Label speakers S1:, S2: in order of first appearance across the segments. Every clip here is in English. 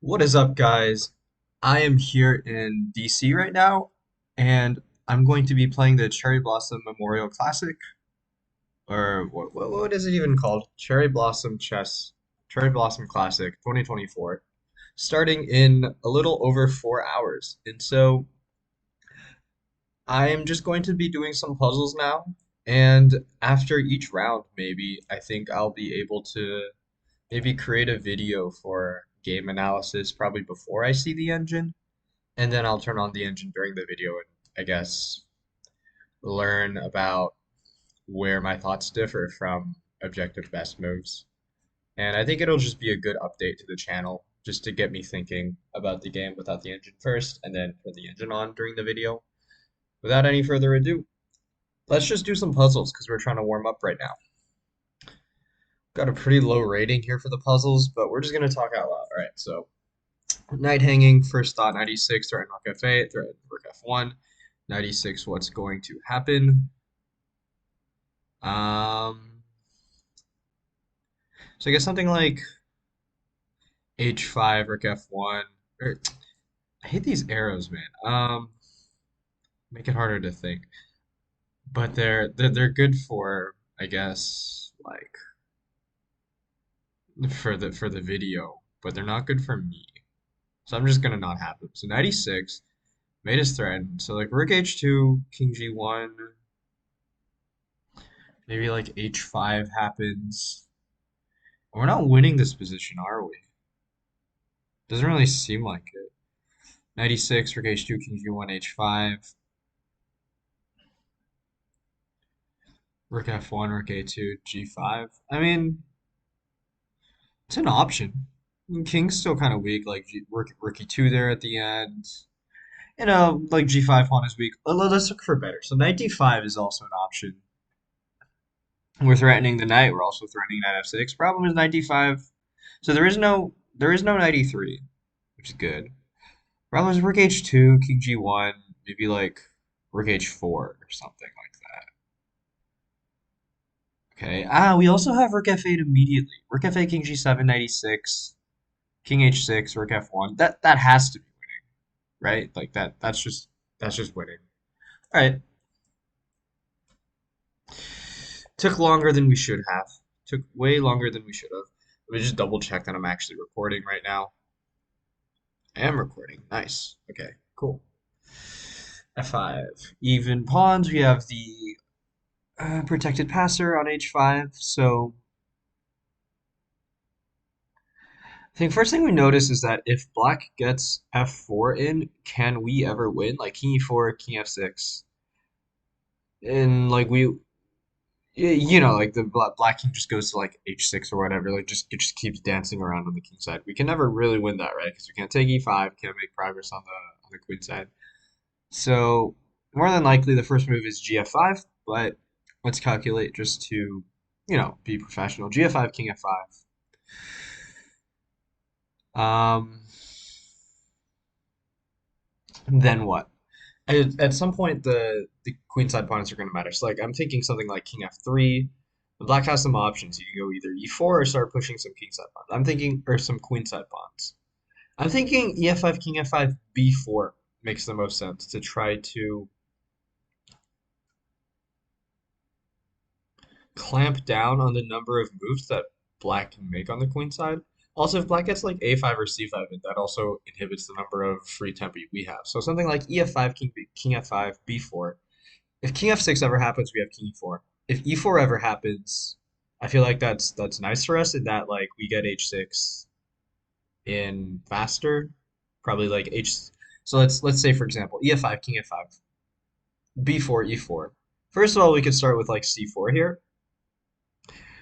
S1: What is up, guys? I am here in DC right now, and I'm going to be playing the Cherry Blossom Memorial Classic, or what is it even called? Cherry Blossom Classic 2024, starting in a little over 4 hours. And so I am just going to be doing some puzzles now, and after each round, maybe I think I'll be able to maybe create a video for game analysis probably before I see the engine. And then I'll turn on the engine during the video and I guess learn about where my thoughts differ from objective best moves. And I think it'll just be a good update to the channel just to get me thinking about the game without the engine first and then put the engine on during the video. Without any further ado, let's just do some puzzles because we're trying to warm up right now. Got a pretty low rating here for the puzzles, but we're just going to talk out loud. All right, so Knight hanging, first thought 96, threaten rook f8, threaten rook f1. 96, what's going to happen? Um, so I guess something like h5, rook f1. I hate these arrows, man. Make it harder to think. But they're good for, I guess, like for the video, but they're not good for me. So I'm just gonna not have them. So 96 made his threatened. So like rook h2, king g1, maybe like h5 happens. We're not winning this position, are we? Doesn't really seem like it. 96, rook h2, king g1, h5, rook f1, rook a2, g5. I mean, it's an option. King's still kind of weak, like rook e2 there at the end. Like g5 pawn is weak. Let's look for better. So knight d5 is also an option. We're threatening the knight. We're also threatening knight f6. Problem is knight d5. So there is no knight e3, which is good. Problem is rook h2, king g1, maybe like rook h4 or something like that. Okay. We also have rook f8 immediately. Rook f8, king g7, knight e6, king h6, rook f1. That has to be winning, right? Like that's just winning. All right. Took longer than we should have. Took way longer than we should have. Let me just double check that I'm actually recording right now. I am recording. Nice. Okay, cool. f5. Even pawns. We have the protected passer on h5. So I think first thing we notice is that if black gets f4 in, can we ever win? Like king e4, king f6, and like like the black king just goes to like h6 or whatever, like just keeps dancing around on the king side. We can never really win that, right? Because we can't take e5, can't make progress on the queen side. So more than likely, the first move is gf5, but let's calculate just to be professional. Gf5, king f5. Um, then what? At some point, the queenside pawns are going to matter. So like I'm thinking something like king f3. The black has some options. You can go either e4 or start pushing some kingside pawns. I'm thinking, or some queenside pawns. I'm thinking e5, king f5, b4 makes the most sense to try to clamp down on the number of moves that black can make on the queen side. Also, if black gets like a5 or c5, that also inhibits the number of free tempi we have. So something like ef5, king f5, b4. If king f6 ever happens, we have king e4. If e4 ever happens, I feel like that's nice for us in that like we get h6 in faster, probably like h. So let's say for example ef5, king f5, b4, e4. First of all, we could start with like c4 here.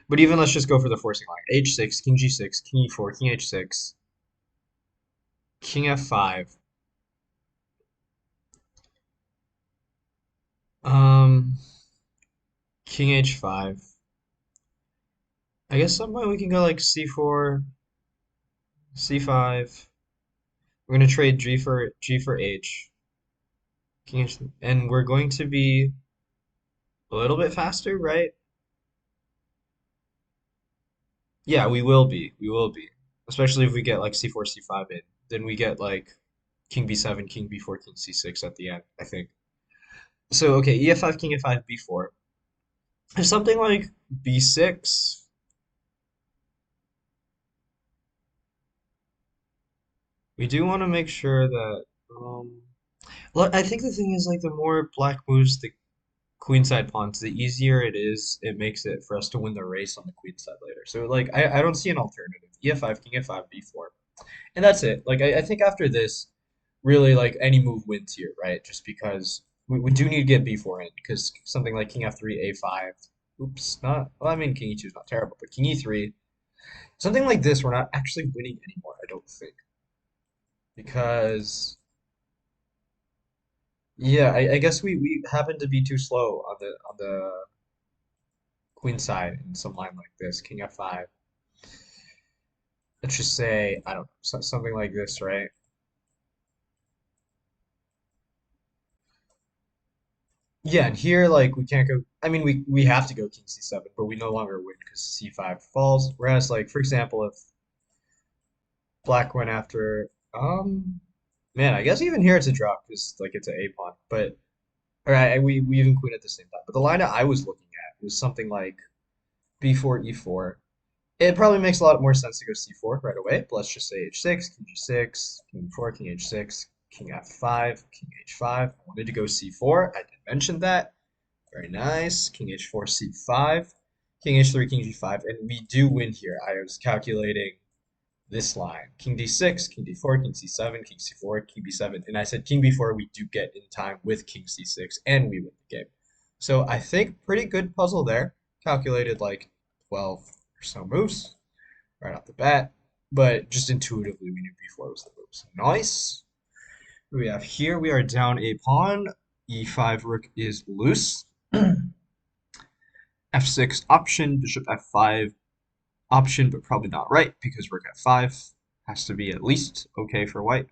S1: But even let's just go for the forcing line. h6, king g6, king e4, king h6, king f5. Um, king h5. I guess some point we can go like c4, c5. We're gonna trade g for h, king h, and we're going to be a little bit faster, right? Yeah, we will be. We will be. especially if we get like c4, c5 in, then we get like king b7, king b4, king c6 at the end, I think. So okay, ef5, king f5, b4. If something like b6, we do want to make sure that well, I think the thing is like the more black moves the queenside pawns, the easier it makes it for us to win the race on the queenside later. So like I don't see an alternative. E5, king f5, b4. And that's it. Like I think after this, really like any move wins here, right? Just because we do need to get b4 in, because something like king f3, a5. Oops, not well, I mean king e2 is not terrible, but king e3, something like this, we're not actually winning anymore, I don't think. Because yeah, I guess we happen to be too slow on the queen side in some line like this, king f5. Let's just say, I don't know, something like this, right? Yeah, and here, like, we can't go. I mean, we have to go king c7, but we no longer win because c5 falls. Whereas, like, for example, if black went after, man, I guess even here it's a draw because, like, it's an a pawn. But, all right, we even queen at the same time. But the line that I was looking at was something like b4, e4. It probably makes a lot more sense to go c4 right away. But let's just say h6, king g6, king e4, king h6, king f5, king h5. I wanted to go c4. I did mention that. Very nice. King h4, c5, king h3, king g5, and we do win here. I was calculating this line. King d6, king d4, king c7, king c4, king b7, and I said king b4 we do get in time with king c6, and we win the game. So I think pretty good puzzle there. Calculated like 12 or so moves right off the bat, but just intuitively we knew b4 was the move. So nice. What do we have here? We are down a pawn. e5 rook is loose. f6 option, bishop f5 option, but probably not right because rook f5 has to be at least okay for white.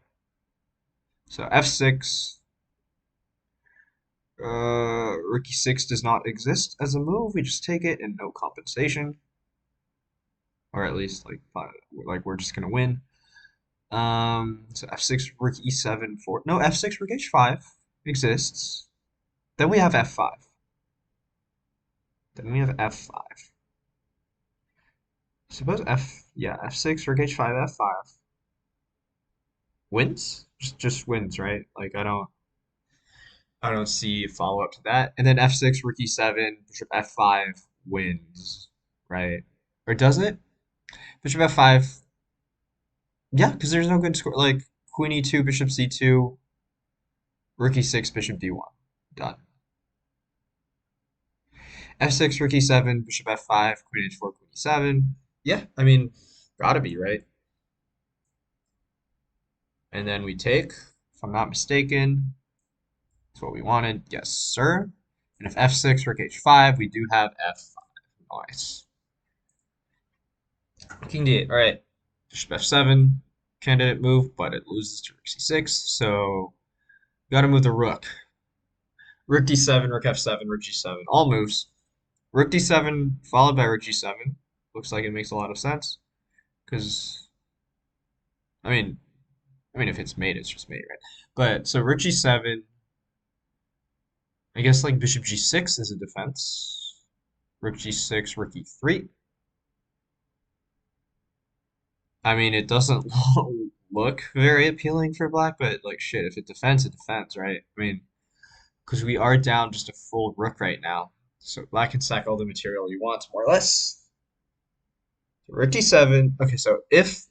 S1: So f6, rook e6 does not exist as a move. We just take it and no compensation, or at least like we're just gonna win. So f6, rook e7 for no f6, rook h5 exists. Then we have f5. Then we have f5. Suppose yeah, f6, rook h5, f5 wins. Just wins, right? Like I don't see a follow up to that. And then f6, rook e7, bishop f5 wins, right? Or doesn't it? Bishop f5. Yeah, because there's no good score. Like queen e2, bishop c2, rook e6, bishop d1. Done. f6, rook e7, bishop f5, queen h4, queen e7. Yeah, I mean, gotta be, right? And then we take, if I'm not mistaken, that's what we wanted. Yes, sir. And if f6, rook h5, we do have f5. Nice. King d8. All right. Bishop f7. Candidate move, but it loses to rook c6. So got to move the rook. Rook d7, rook f7, rook g7. All moves. Rook d7 followed by rook g7. Looks like it makes a lot of sense. Because, I mean, if it's mate, it's just mate, right? But, so rook g7. I guess like bishop g6 is a defense. Rook g6, rook e3. I mean, it doesn't look very appealing for black, but like shit, if it defends, right? I mean, because we are down just a full rook right now, so black can sack all the material he wants, more or less. So rook d7. Okay, so if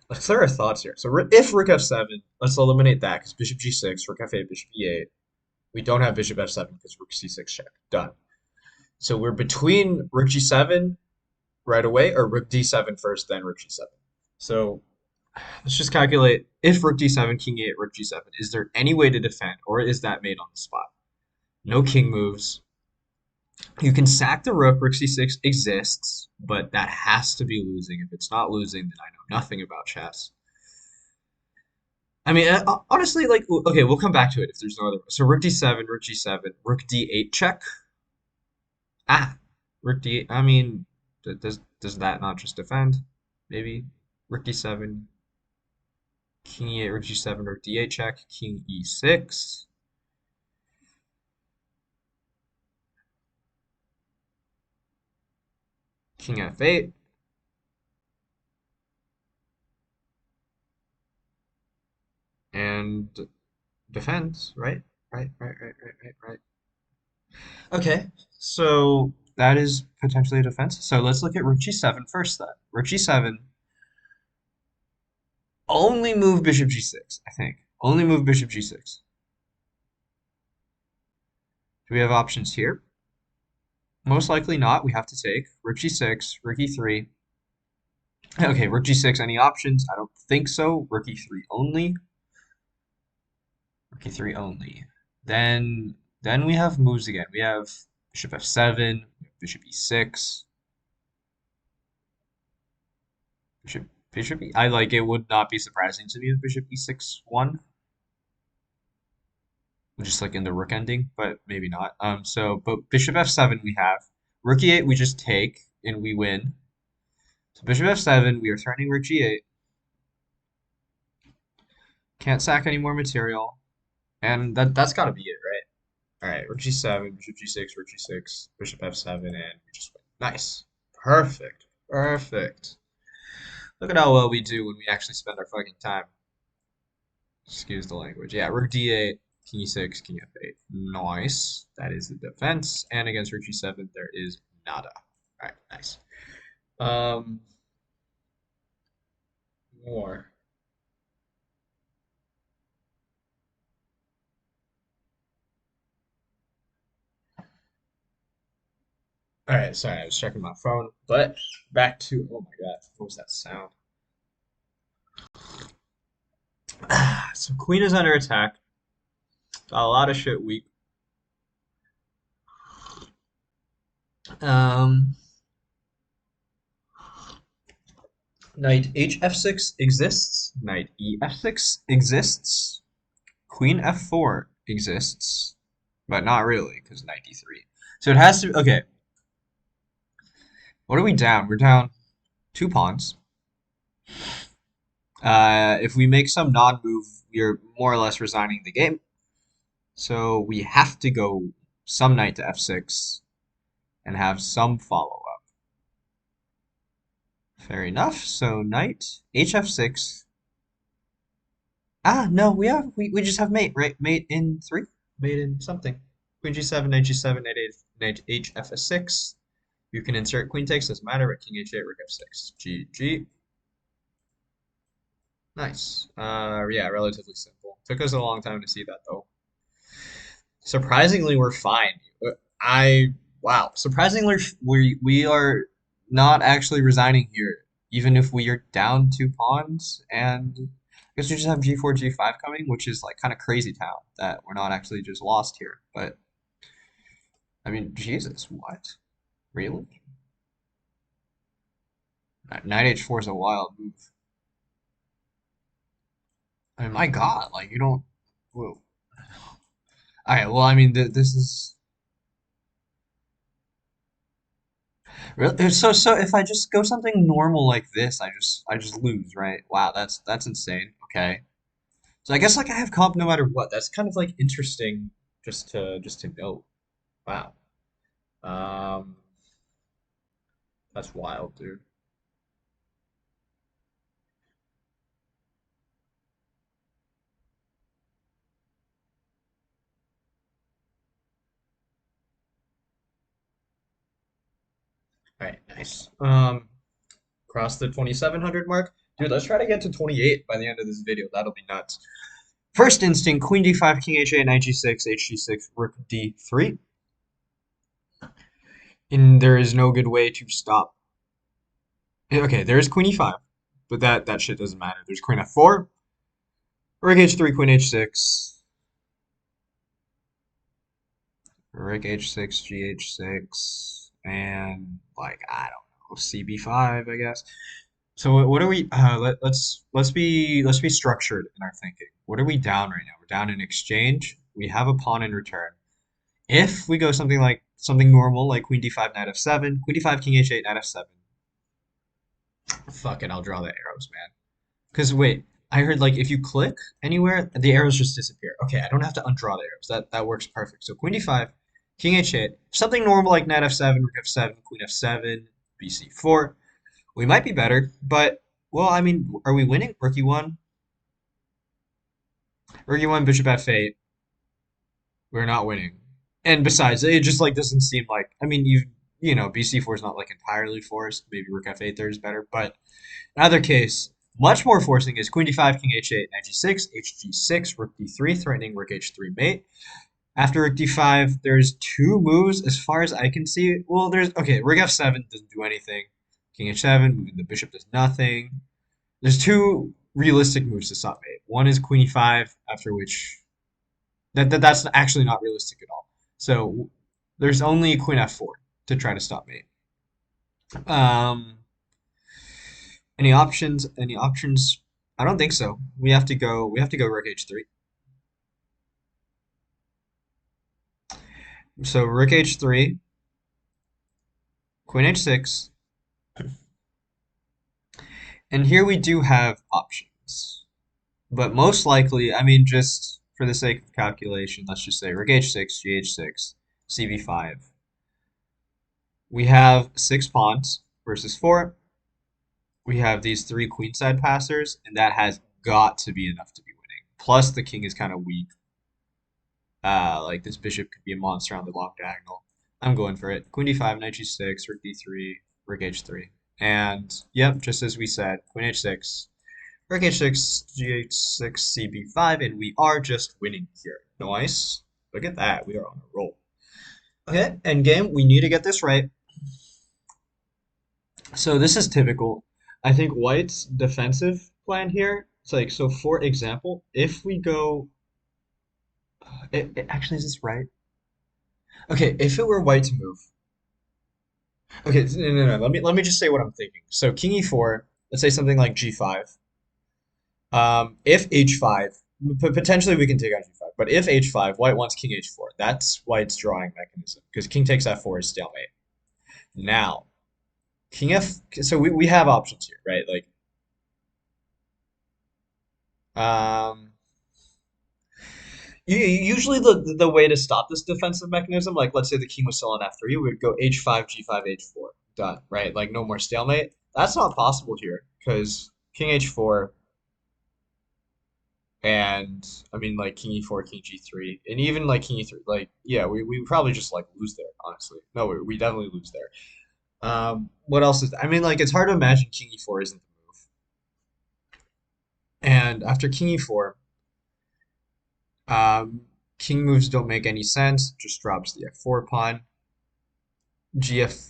S1: let's clear our thoughts here. So if rook f7, let's eliminate that because bishop g6, rook f8, bishop e8. We don't have bishop f7 because rook c6 check. Done. So we're between rook g7 right away or rook d7 first, then rook g7. So let's just calculate if rook d7, king e8, rook g7. Is there any way to defend, or is that made on the spot? No king moves. You can sack the rook. Rook c6 exists, but that has to be losing. If it's not losing, then I know nothing about chess. I mean, honestly, like, okay, we'll come back to it if there's no other. So rook d7, rook g7, rook d8 check. Ah, rook d8. I mean, does that not just defend? maybe. Rook d7, king e8, rook g7, rook d8 check, king e6, king f8, and defense, right? Right. Okay, so that is potentially a defense. So let's look at rook g7 first then. Rook g7, only move bishop g6, I think. Only move bishop g6. Do we have options here? Most likely not. We have to take rook g6, rook e3. Okay, rook g6, any options? I don't think so. Rook e3 only. Rook e3 only. Then we have moves again. We have bishop f7, bishop e6, bishop e. I like it would not be surprising to me if bishop e6 won, just like in the rook ending, but maybe not. But bishop f7 we have. Rook e8 we just take and we win. So bishop f7, we are threatening rook g8. Can't sack any more material. And that's gotta be it, right? Alright, rook g7, bishop g6, rook g6, bishop f7, and we just win. Nice. Perfect. Perfect. Look at how well we do when we actually spend our fucking time. Excuse the language. Yeah, rook d8, king e6, king f8. Nice. That is the defense. And against rook g7, there is nada. Alright, nice. Um, more. Alright, sorry, I was checking my phone. But back to, oh my god, what was that sound? So queen is under attack. Got a lot of shit weak. Um, knight hf6 exists. Knight ef6 exists. Queen f4 exists, but not really because knight d3. So it has to. Okay, what are we down? We're down two pawns. If we make some non-move, we're more or less resigning the game. So we have to go some knight to f6 and have some follow-up. Fair enough. So knight hf6. Ah, no, we just have mate, right? Mate in three, mate in something. Queen g7, knight g7, knight hf6. You can insert queen takes, doesn't matter. King h8, rook f6. GG. Nice. Yeah, relatively simple. Took us a long time to see that though. Surprisingly, we're fine. I wow. Surprisingly, we are not actually resigning here, even if we are down two pawns. And I guess we just have g4, g5 coming, which is like kind of crazy town that we're not actually just lost here. But I mean, Jesus, what? Really? Knight h4 is a wild move. I mean, my God, like you don't. Whoa. All right. Well, I mean, this is really so. If I just go something normal like this, I just lose, right? Wow, that's insane. Okay. So I guess like I have comp no matter what. That's kind of like interesting just to know. Wow. Um, that's wild, dude. All right, nice. Cross the 2,700 mark, dude. Let's try to get to 28 by the end of this video. That'll be nuts. First instinct: Queen d5, King h8, Knight g6, hg6, Rook d3. And there is no good way to stop. Okay, there's Queen e5, but that shit doesn't matter. There's Queen f4, Rook h3, Queen h6, Rook h6, gh6, and like I don't know, cb5, I guess. So what are we? Let's be structured in our thinking. What are we down right now? We're down in exchange. We have a pawn in return. If we go something like something normal, like Queen d5, Knight f7, Queen d5, King h8, Knight f7, Fuck it, I'll draw the arrows, man. Because wait, I heard like if you click anywhere, the arrows just disappear. Okay, I don't have to undraw the arrows. That works perfect. So queen d5, king h8, something normal like knight f7, rook f7, queen f7, bc4. We might be better, but well, I mean, are we winning? Rook e1, rook e1, bishop f8. We're not winning. And besides, it just like doesn't seem like. I mean, bc4 is not like entirely forced. Maybe rook f8 there is better, but in either case, much more forcing is queen d5, king h8, knight g6, hg6, rook d3, threatening rook h3 mate. After rook d5, there's two moves as far as I can see. Well, there's okay, rook f7 doesn't do anything. King h7, moving the bishop does nothing. There's two realistic moves to stop mate. One is queen e5, after which that's actually not realistic at all. So there's only queen f4 to try to stop mate. Um, any options? Any options? I don't think so. We have to go. We have to go rook h3. So rook h3, queen h6, and here we do have options. But most likely, I mean, just for the sake of calculation, let's just say rook h6, gh6, cb5. We have six pawns versus four. We have these three queenside passers, and that has got to be enough to be winning. Plus, the king is kind of weak. Like this bishop could be a monster on the long diagonal. I'm going for it. Queen d5, knight g6, rook d3, rook h3. And yep, just as we said, queen h6, rook h6, gh6, cb5, and we are just winning here. Nice. Look at that. We are on a roll. Okay, endgame. We need to get this right. So this is typical. I think White's defensive plan here. It's like, so for example, if we go, actually, is this right? Okay, if it were White to move, okay, no. Let me just say what I'm thinking. So king e4, let's say something like g5. If h5, potentially we can take on g5, but if h5, White wants king h4. That's White's drawing mechanism because king takes f4 is stalemate. Now, king f. So we have options here, right? Like, um, usually the way to stop this defensive mechanism, like let's say the king was still on f3, we would go h5, g5, h4, done, right? Like no more stalemate. That's not possible here because king h4 and I mean like king e4, king g3, and even like king e3. Like yeah, we probably just like lose there. Honestly, no, we definitely lose there. What else is? I mean like it's hard to imagine king e4 isn't the move. And after king e4, um, king moves don't make any sense. Just drops the f4 pawn. GF,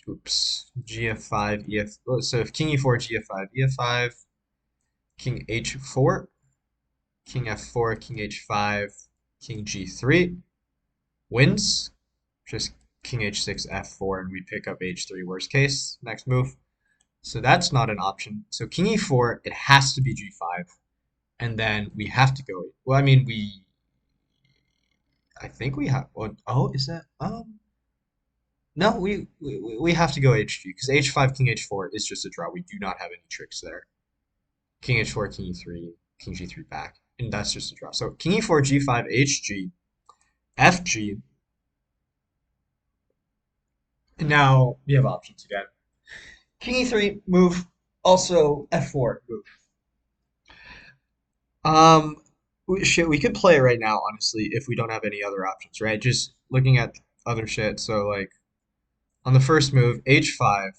S1: oops, GF5, EF. So if king e4, GF5, EF5, king h4, king f4, king h5, king g3 wins. Just king h6, f4, and we pick up h3 worst case. Next move. So that's not an option. So king e4, it has to be g5, and then we have to go. Well, I mean I think we have. Oh, is that? No, we have to go hg because h5, king h4 is just a draw. We do not have any tricks there. King h4, king e3, king g3 back, and that's just a draw. So king e4, g5, hg, fg. And now we have options again. King e3 move, also f4 move. Um, shit, we could play it right now, honestly, if we don't have any other options, right? Just looking at other shit. So like on the first move, h5.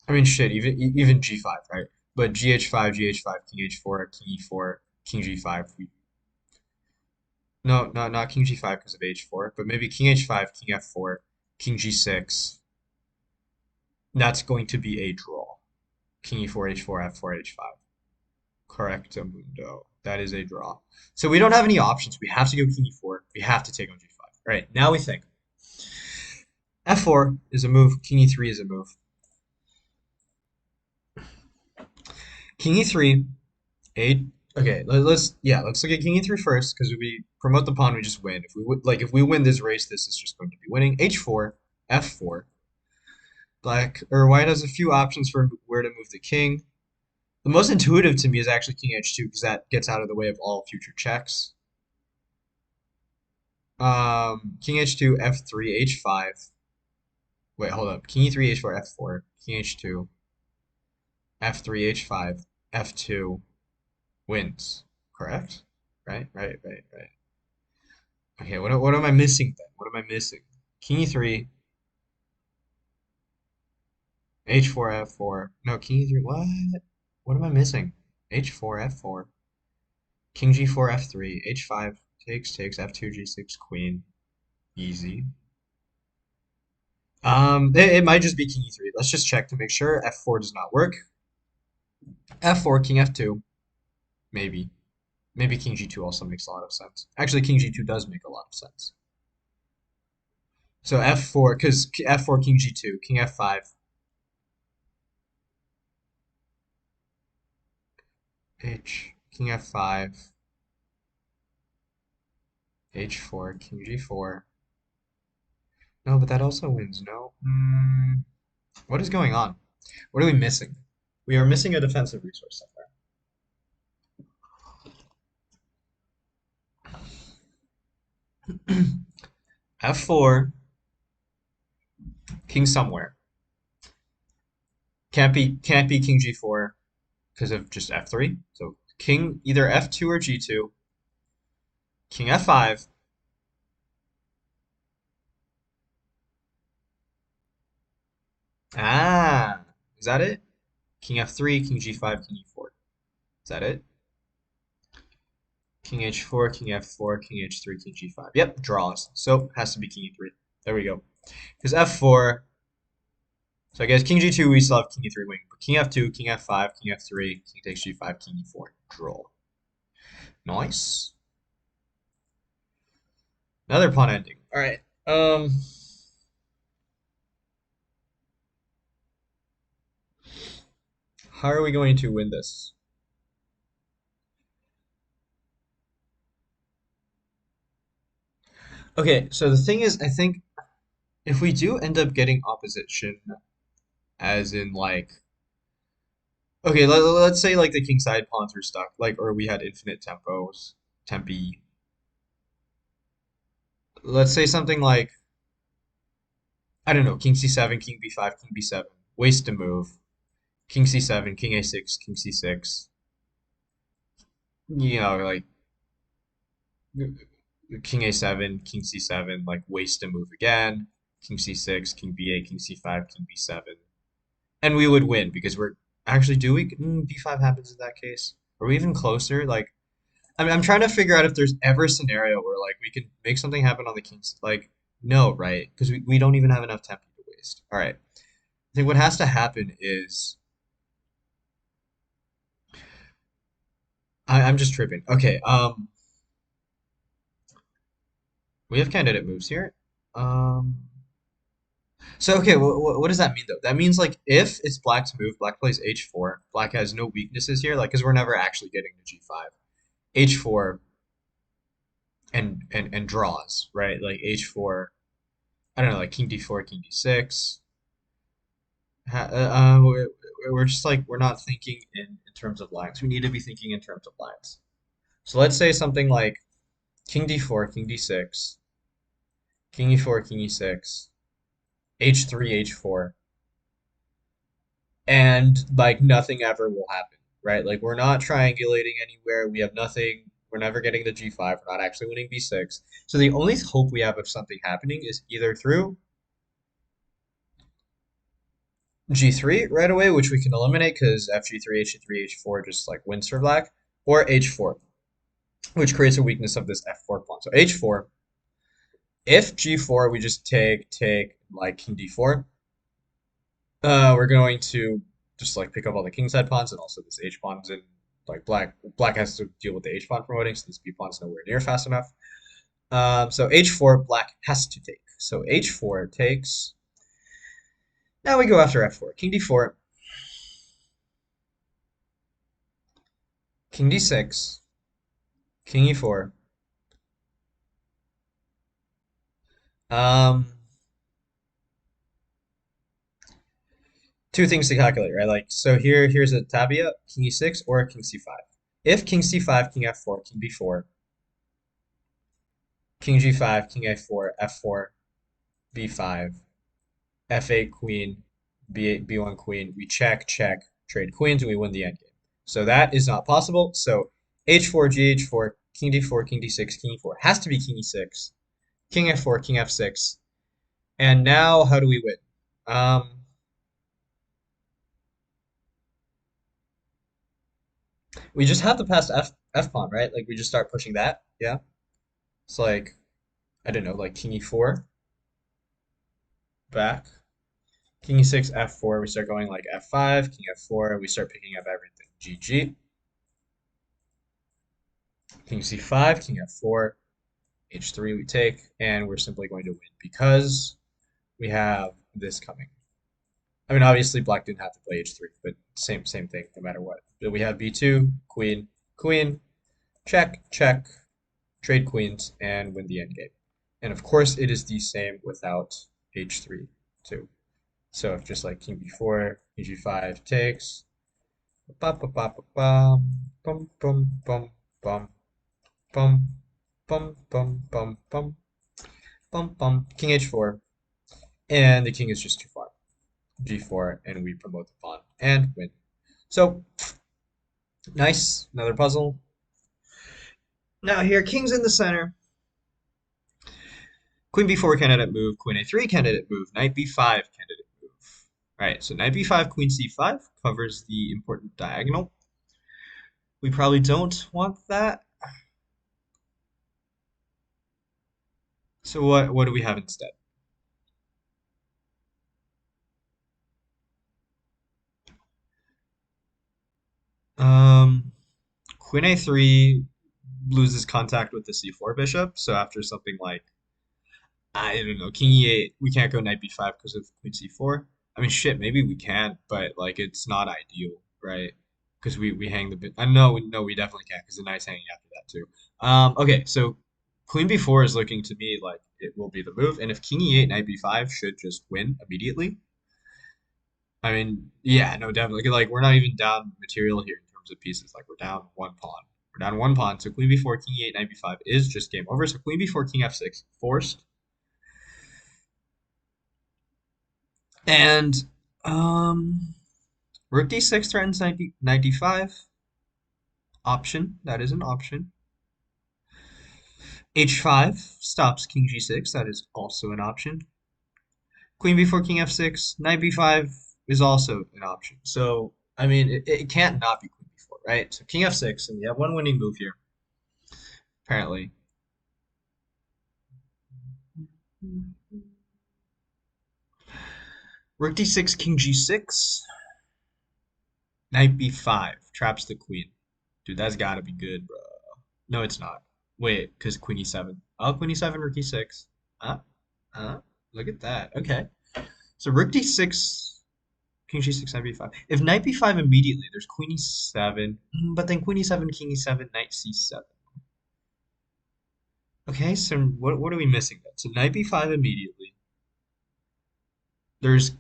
S1: I mean, shit, even g5, right? But gh5, gh5, king h4, king e4, king g5. No, not king g5 because of h4, but maybe king h5, king f4, king g6. That's going to be a draw. King e4, h4, f4, h5. Correcto mundo. That is a draw. So we don't have any options. We have to go king e4. We have to take on g5. All right, now we think. f4 is a move. King e3 is a move. King e3, a. Okay, let's look at king e3 first because if we promote the pawn, we just win. If we win this race, this is just going to be winning. h4, f4. Black or white has a few options for where to move the king. The most intuitive to me is actually king h2 because that gets out of the way of all future checks. King h2, f3, h5. Wait, hold up. King e3, h4, f4. King h2, f3, h5, f2 wins. Correct? Right. Okay, what am I missing then? What am I missing? King e3, h4, f4. No, king e3. What? What am I missing? h4, f4. King g4, f3, h5 takes f2, g6, queen. Easy. It might just be king e3. Let's just check to make sure. f4 does not work. f4, king f2, maybe. Maybe king g2 also makes a lot of sense. Actually, king g2 does make a lot of sense. So f4, because f4, king g2, king f5, king f5, h4, king g4. No, but that also wins, no? What is going on? What are we missing? We are missing a defensive resource somewhere. f4, king somewhere. Can't be king g4 because of just f3. So king either f2 or g2. King f5. Ah, is that it? King f3, king g5, king e4. Is that it? King h4, king f4, king h3, king g5. Yep, draws. So has to be king e3. There we go. Because f4. So I guess king g2 we still have king e3 winning, but king f2, king f5, king f3, king takes g5, king e4. Draw. Nice. Another pawn ending. All right. How are we going to win this? Okay, so the thing is, I think if we do end up getting opposition, as in like, okay, let's say like the king side pawns were stuck, like, or we had infinite tempos, tempi. Let's say something like, I don't know, king c7, king b5, king b7, waste to move, king c7, king a6, king c6. You know, like king a7, king c7, like waste to move again, king c6, king b8, king c5, king b7. And we would win because we're actually do we b5 happens in that case? Are we even closer? Like I mean, I'm trying to figure out if there's ever a scenario where like we can make something happen on the kings. Like no, right? Because we don't even have enough tempo to waste. All right. I think what has to happen is I'm just tripping. Okay. We have candidate moves here. Um. So okay, what does that mean though? That means like if it's black's move, black plays h4. Black has no weaknesses here, like because we're never actually getting to g5. H4 and draws, right? Like h4. I don't know, like king d4, king d6. We're just like we're not thinking in terms of lines. We need to be thinking in terms of lines. So let's say something like king d4, king d6, king e4, king e6, h3, h4, and like nothing ever will happen, right? Like we're not triangulating anywhere. We have nothing. We're never getting the g5. We're not actually winning b6. So the only hope we have of something happening is either through g3 right away, which we can eliminate because fg3, h3, h4 just like wins for black, or h4, which creates a weakness of this f4 pawn. So h4, if g4, we just take like king d4. We're going to just like pick up all the kingside pawns and also this h pawn's in like black has to deal with the h pawn promoting, so this b pawn's nowhere near fast enough. So h4, black has to take. So h4 takes. Now we go after f4. King d4, king d6, king e4. Um, two things to calculate, right? Like, so here's a tabia, king e6 or king c5. If king c5, king f4, king b4, king g5, king a4, f4, b5, f8 queen, b8, b1 queen, we check, trade queens, and we win the endgame. So that is not possible. So h4, gh4, king d4, king d6, king e4 has to be king e6, king f4, king f6. And now how do we win? We just have to pass f pawn, right? Like we just start pushing that. Yeah. It's like I don't know, like king e4 back, king e6, f4. We start going like f5, king f4. We start picking up everything. GG. King c5, king f4, h3 we take, and we're simply going to win because we have this coming. I mean, obviously black didn't have to play h3, but same thing no matter what. But we have b2, queen, queen, check, trade queens, and win the endgame. And of course, it is the same without h3 too. So if just like king b4, king g5 takes, ba ba ba ba bum, bum bum bum bum bum bum bum bum bum bum bum, king h4, and the king is just too far. g4, and we promote the pawn and win. So nice, another puzzle. Now here, king's in the center. Queen b4 candidate move, queen a3 candidate move, knight b5 candidate move. All right, so knight b5, queen c5 covers the important diagonal. We probably don't want that. So what do we have instead? Um, Queen a3 loses contact with the c4 bishop. So after something like I don't know, king e8, we can't go knight b5 because of queen c4. I mean, shit, maybe we can, but like it's not ideal, right? Because we hang the bit. I know, no, we definitely can't because the knight's hanging after that too. Okay, so queen b4 is looking to me like it will be the move, and if king e8, knight b5 should just win immediately. I mean, yeah, no, definitely. Like we're not even down material here in terms of pieces. Like we're down one pawn. We're down one pawn. So queen b4, king e8, knight b5 is just game over. So queen b4, king f6 forced. And um, rook d6 threatens knight d5. Option. That is an option. h5 stops king g6. That is also an option. Queen b4, king f6. Knight b5 is also an option. So, I mean, it can't not be queen b4, right? So king f6, and we have one winning move here, apparently. Rook d6, king g6. Knight b5 traps the queen. Dude, that's gotta be good, bro. No, it's not. Wait, because queen e7. Oh, queen e7, rook e6. Huh? Huh? Look at that. Okay. So rook d6, king g6, knight b5. If knight b5 immediately, there's queen e7. But then queen e7, king e7, knight c7. Okay, so what are we missing then? So knight b5 immediately. There's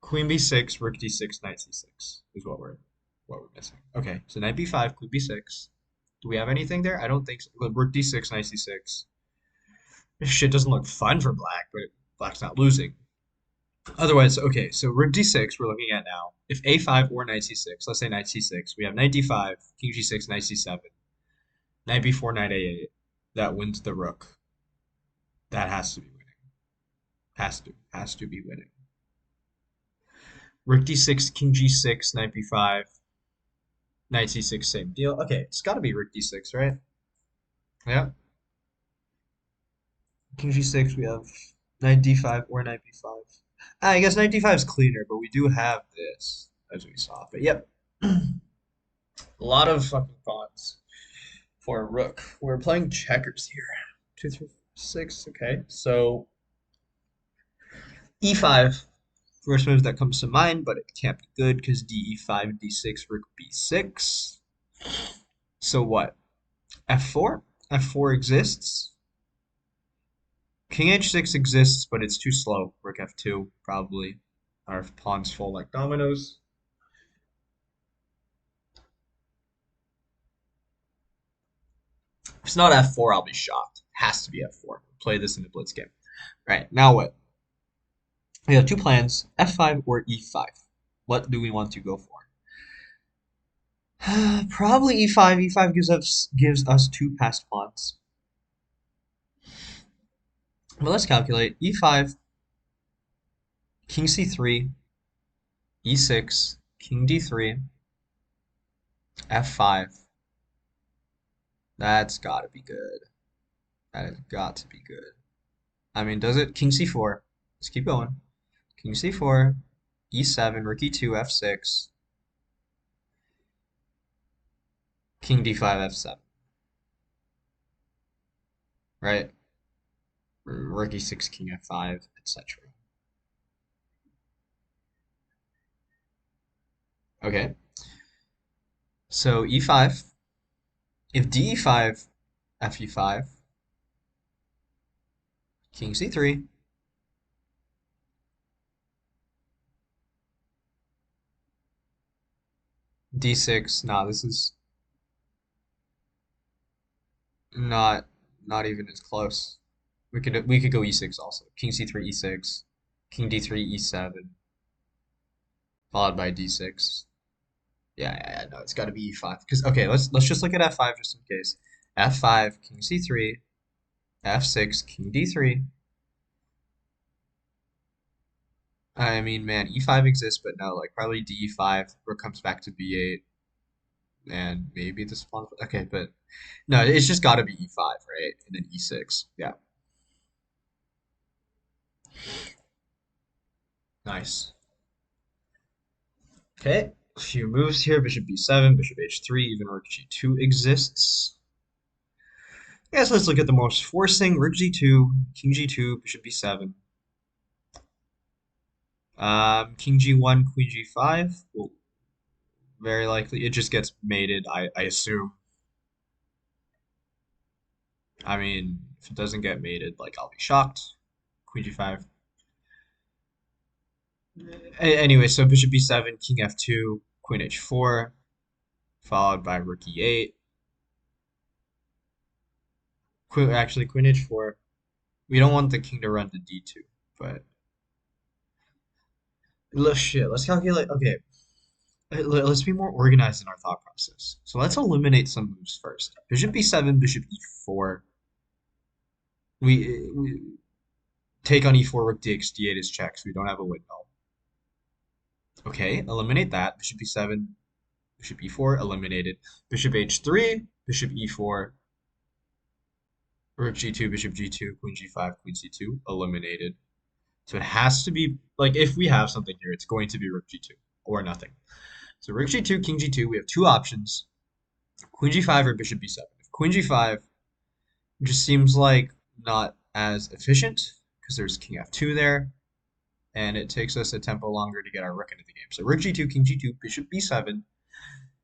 S1: queen b6, rook d6, knight c6 is what we're missing. Okay, so knight b5, queen b6. Do we have anything there? I don't think so. Rook d6, knight c6. This shit doesn't look fun for black, but black's not losing. Otherwise, okay, so rook d6 we're looking at now. If a5 or knight c6, let's say knight c6, we have knight d5, king g6, knight c7, knight b4, knight a8. That wins the rook. That has to be winning. Has to be winning. Rook d6, king g6, knight b5, knight c6, same deal. Okay, it's got to be rook d6, right? Yeah. King g6, we have knight d5 or knight b5. I guess knight d5 is cleaner, but we do have this, as we saw. But yep, a lot of fucking pawns for a rook. We're playing checkers here. 2, 3, 6. Okay, so e5. First move that comes to mind, but it can't be good because d5, d6, rook b6. So what? f4. F4 exists. King h6 exists, but it's too slow. Rook f2, probably. Our pawns fall like dominoes. If it's not f4, I'll be shocked. Has to be f4. Play this in the blitz game. Right, now what? We have two plans, f5 or e5. What do we want to go for? Probably e5. E5 gives us two passed pawns. But let's calculate. E5, king c3, e6, king d3, f5. That's got to be good. That has got to be good. I mean, does it? King c4. Let's keep going. King c4, e7, rook e2, f6, king d5, f7. Right? Rook e6, king f5, etc. Okay. So e5. If d5, fe5, king c3, d6. Nah, this is not not even as close. We could go e6 also. King c3, e6, king d3, e7, followed by d6. Yeah, no, it's got to be e5. Because okay, let's just look at f5 just in case. f5, king c3, f6, king d3. I mean, man, e5 exists, but no, like probably d5. Rook comes back to b8, and maybe this pawn. Okay, but no, it's just got to be e5, right? And then e6. Yeah, nice. Okay, a few moves here. Bishop b7, bishop h3, even rook g2 exists. I guess let's look at the most forcing. Rook g2, king g2, bishop b7. King g1, queen g5. Well, very likely. It just gets mated, I assume. I mean, if it doesn't get mated, like, I'll be shocked. Queen g5. Anyway, so bishop b7, king f2, queen h4, followed by rook e8. Actually, queen h4. We don't want the king to run to d2, but shit. Let's calculate. Okay, let's be more organized in our thought process. So let's eliminate some moves first. Bishop b7, bishop e4. We take on e4, rook dx, d8 is checks. We don't have a windmill. Okay, eliminate that. Bishop b7, bishop e4, eliminated. Bishop h3, bishop e4, rook g2, bishop g2, queen g5, queen c2, eliminated. So it has to be, like, if we have something here, it's going to be rook g2 or nothing. So rook g2, king g2, we have two options. Queen g5 or bishop b7. If queen g5 just seems like not as efficient because there's king f2 there, and it takes us a tempo longer to get our rook into the game. So rook g2, king g2, bishop b7.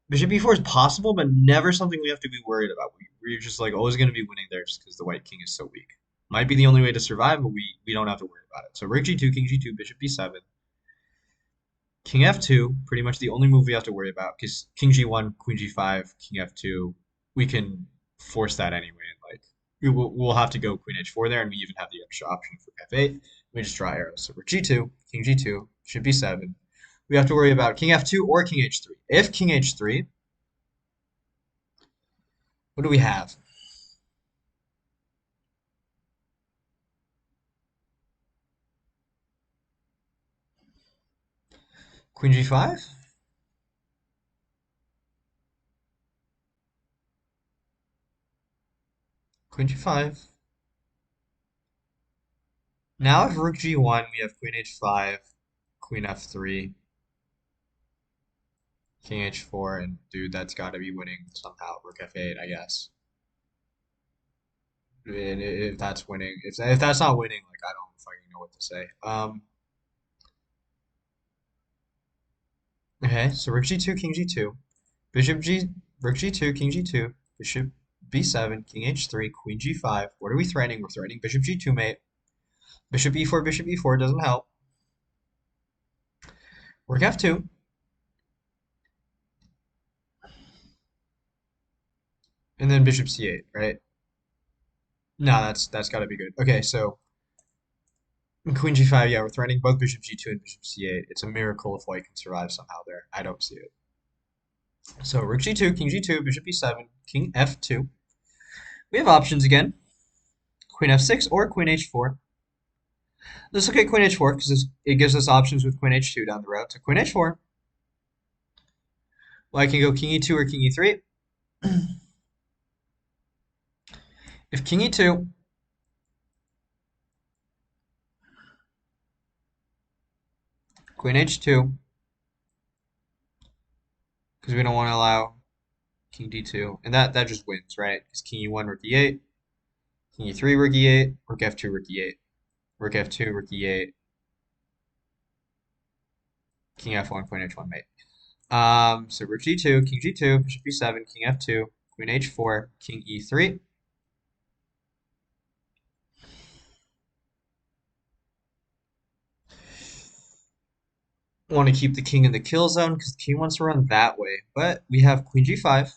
S1: Bishop b4 is possible, but never something we have to be worried about. We're just like always going to be winning there just because the white king is so weak. Might be the only way to survive, but we don't have to worry about it. So rook g2, king g2, bishop b7. King f2, pretty much the only move we have to worry about because king g1, queen g5, king f2, we can force that anyway. And like we'll have to go queen h4 there, and we even have the extra option for f8. We just draw arrows. So we're g2, king g2, bishop b7. We have to worry about king f2 or king h3. If king h3, what do we have? Queen g5? Queen g5. Now if rook g1, we have queen h5, queen f3, king h4, and dude, that's got to be winning somehow. Rook f8, I guess. And if that's winning, if that's not winning, like I don't fucking know what to say. Okay, so rook g2, king g2, bishop g, rook g2, king g2, bishop b7, king h3, queen g5. What are we threatening? We're threatening bishop g2, mate. Bishop e4 doesn't help. Rook f2, and then bishop c8, right? No, that's got to be good. Okay, so queen g5, yeah, we're threatening both bishop g2 and bishop c8. It's a miracle if white can survive somehow there. I don't see it. So rook g2, king g2, bishop e7, king f2. We have options again. Queen f6 or queen h4. Let's look at queen h4 because it gives us options with queen h2 down the road. So queen h4. Well, I can go king e2 or king e3. If king e2, queen h2, because we don't want to allow king d2, and that just wins, right? Because king e1, rook e8, king e3, rook e8, rook f2, rook e8, rook f2, rook e8, king f1, queen h1 mate. So rook g2, king g2, bishop e7, king f2, queen h4, king e3. Want to keep the king in the kill zone because the king wants to run that way. But we have queen g5,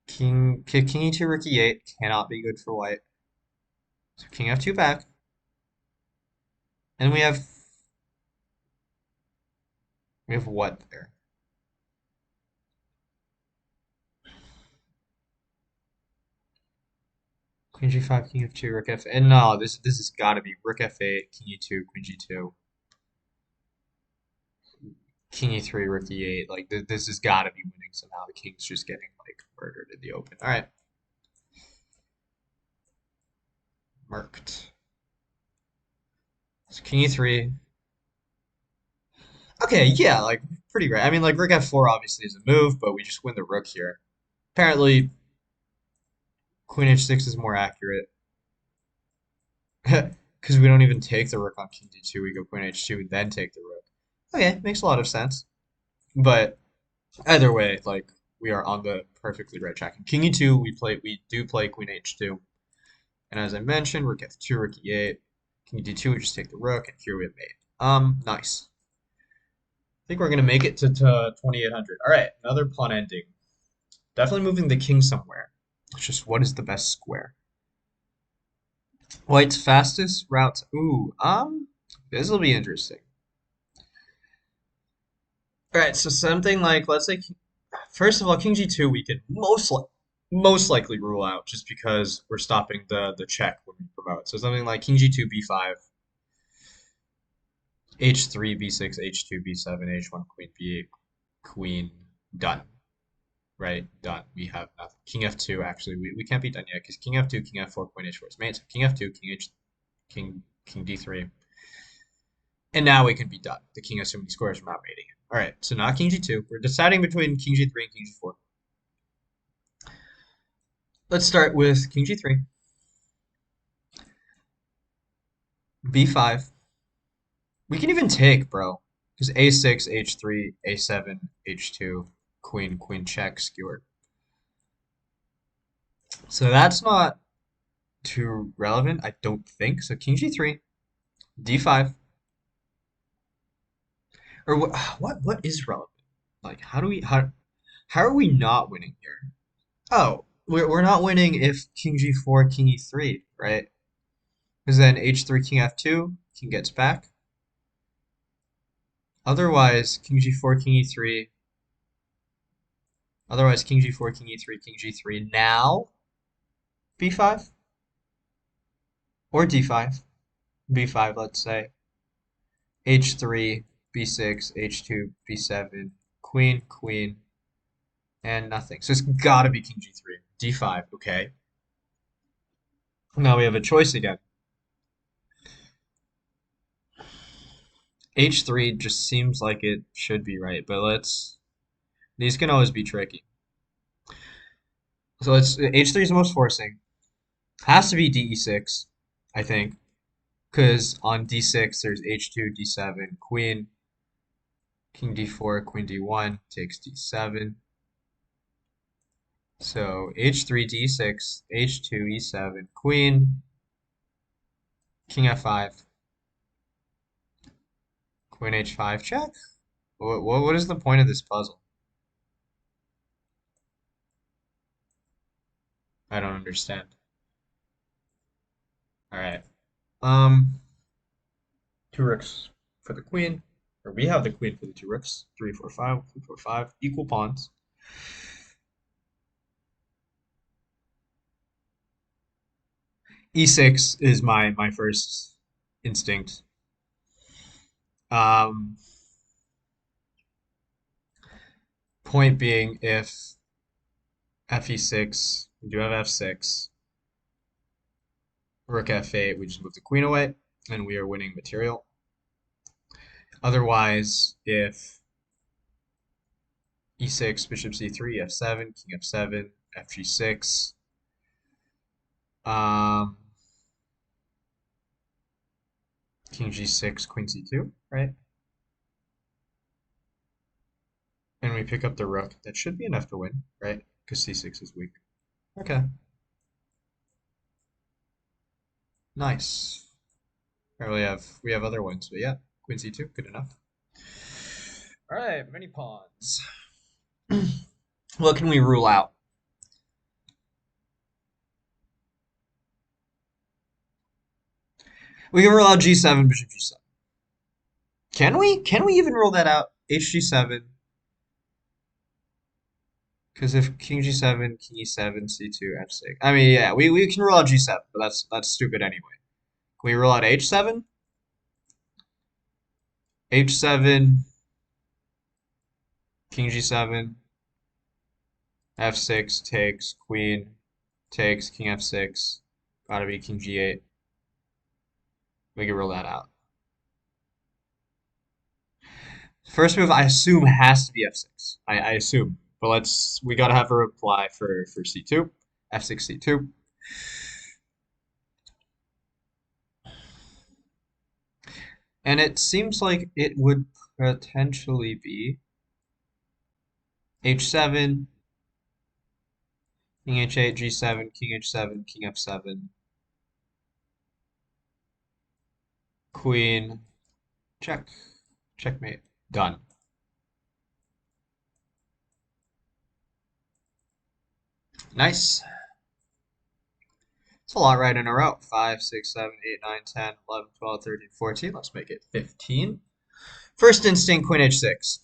S1: king e2, rook e8 cannot be good for white. So king f2 back, and we have what there? Queen g5, king f2, rook f8. And no, this has got to be rook f8, king e2, queen g2, king e3, rook e8. Like this has got to be winning somehow. The king's just getting like murdered in the open. All right, marked. So king e3. Okay, yeah, like pretty great. I mean, like rook f4 obviously is a move, but we just win the rook here. Apparently, queen h6 is more accurate because we don't even take the rook on king d2. We go queen h2 and then take the rook. Okay, makes a lot of sense. But either way, like we are on the perfectly right track. In king e2, we do play queen h2, and as I mentioned, rook f2, rook e8, king d2. We just take the rook, and here we have mate. Nice. I think we're gonna make it to 2800. All right, another pawn ending. Definitely moving the king somewhere. It's just what is the best square? White's fastest route. Ooh, this will be interesting. All right, so something like let's say first of all, king g2 we can most likely rule out just because we're stopping the check when we promote. So something like king g2 b5, h3 b6, h2 b7, h1 queen b8, queen done. Right, done. We have nothing. King f2 actually we can't be done yet because king f2, king f4, queen h4 is mate. So king f2, king d3. And now we can be done. The king has so many squares, we're not mating it. All right, so not king g2. We're deciding between king g3 and king g4. Let's start with king g3, b5. We can even take, bro, because a6, h3, a7, h2, queen check, skewer. So that's not too relevant, I don't think. So king g3, d5, or what is relevant? Like, how are we not winning here? Oh, we're not winning if king g4, king e3, right? Because then h3, king f2, king gets back. Otherwise, king g4, king e3. Otherwise, king g4, king e3, king g3. Now, b5 or d5. b5, let's say. h3, b6, h2, b7, queen, and nothing. So it's gotta be king g3. d5, okay. Now we have a choice again. h3 just seems like it should be right, but these can always be tricky. So let's h3 is the most forcing. Has to be de6, I think, because on d6 there's h2, d7, queen, king d4, queen d1 takes d7. So h3, d6, h2, e7, queen, king f5. Queen h5 check? What is the point of this puzzle? I don't understand. All right. Um, two rooks for the queen, or we have the queen for the two rooks. 3, 4, 5, 3, 4, 5, equal pawns. E6 is my first instinct. Um, point being, if fe6, we do have f6, rook f8, we just move the queen away, and we are winning material. Otherwise, if e6, bishop c3, f7, king f7, fg6, um, king g6, queen c2, right? And we pick up the rook. That should be enough to win, right? Because c6 is weak. Okay, nice. All right, we have other ones, but yeah, queen c2, good enough. All right, many pawns. What can we rule out? We can rule out g7, bishop g7. Can we? Can we even rule that out? hg7. Because if king g7, king e7, c2, f6. I mean, yeah, we can rule out g7, but that's stupid anyway. Can we rule out h7? h7, king g7, f6 takes, queen takes, king f6. Gotta be king g8. We can rule that out. First move, I assume, has to be f6. I assume. But we gotta have a reply for c2. f6, c2. And it seems like it would potentially be h7, king h8, g7, king h7, king f7, queen, check, checkmate, done. Nice. It's a lot right in a row. 5, 6, 7, 8, 9, 10, 11, 12, 13, 14. Let's make it 15. First instinct, queen h6.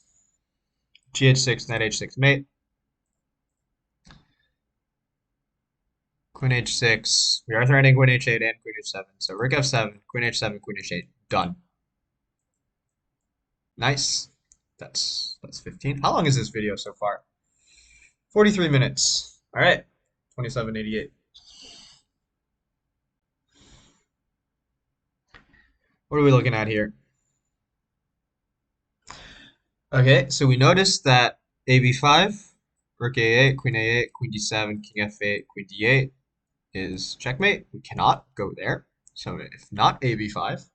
S1: Gh6, knight h6, mate. Queen h6. We are threatening queen h8 and queen h7. So rook f7, queen h7, queen h8. Done. Nice. That's 15. How long is this video so far? 43 minutes. All right. 2788. What are we looking at here? Okay, so we noticed that AB5, rook A8, queen A8, queen D7, king F8, queen D8 is checkmate. We cannot go there. So if not AB5,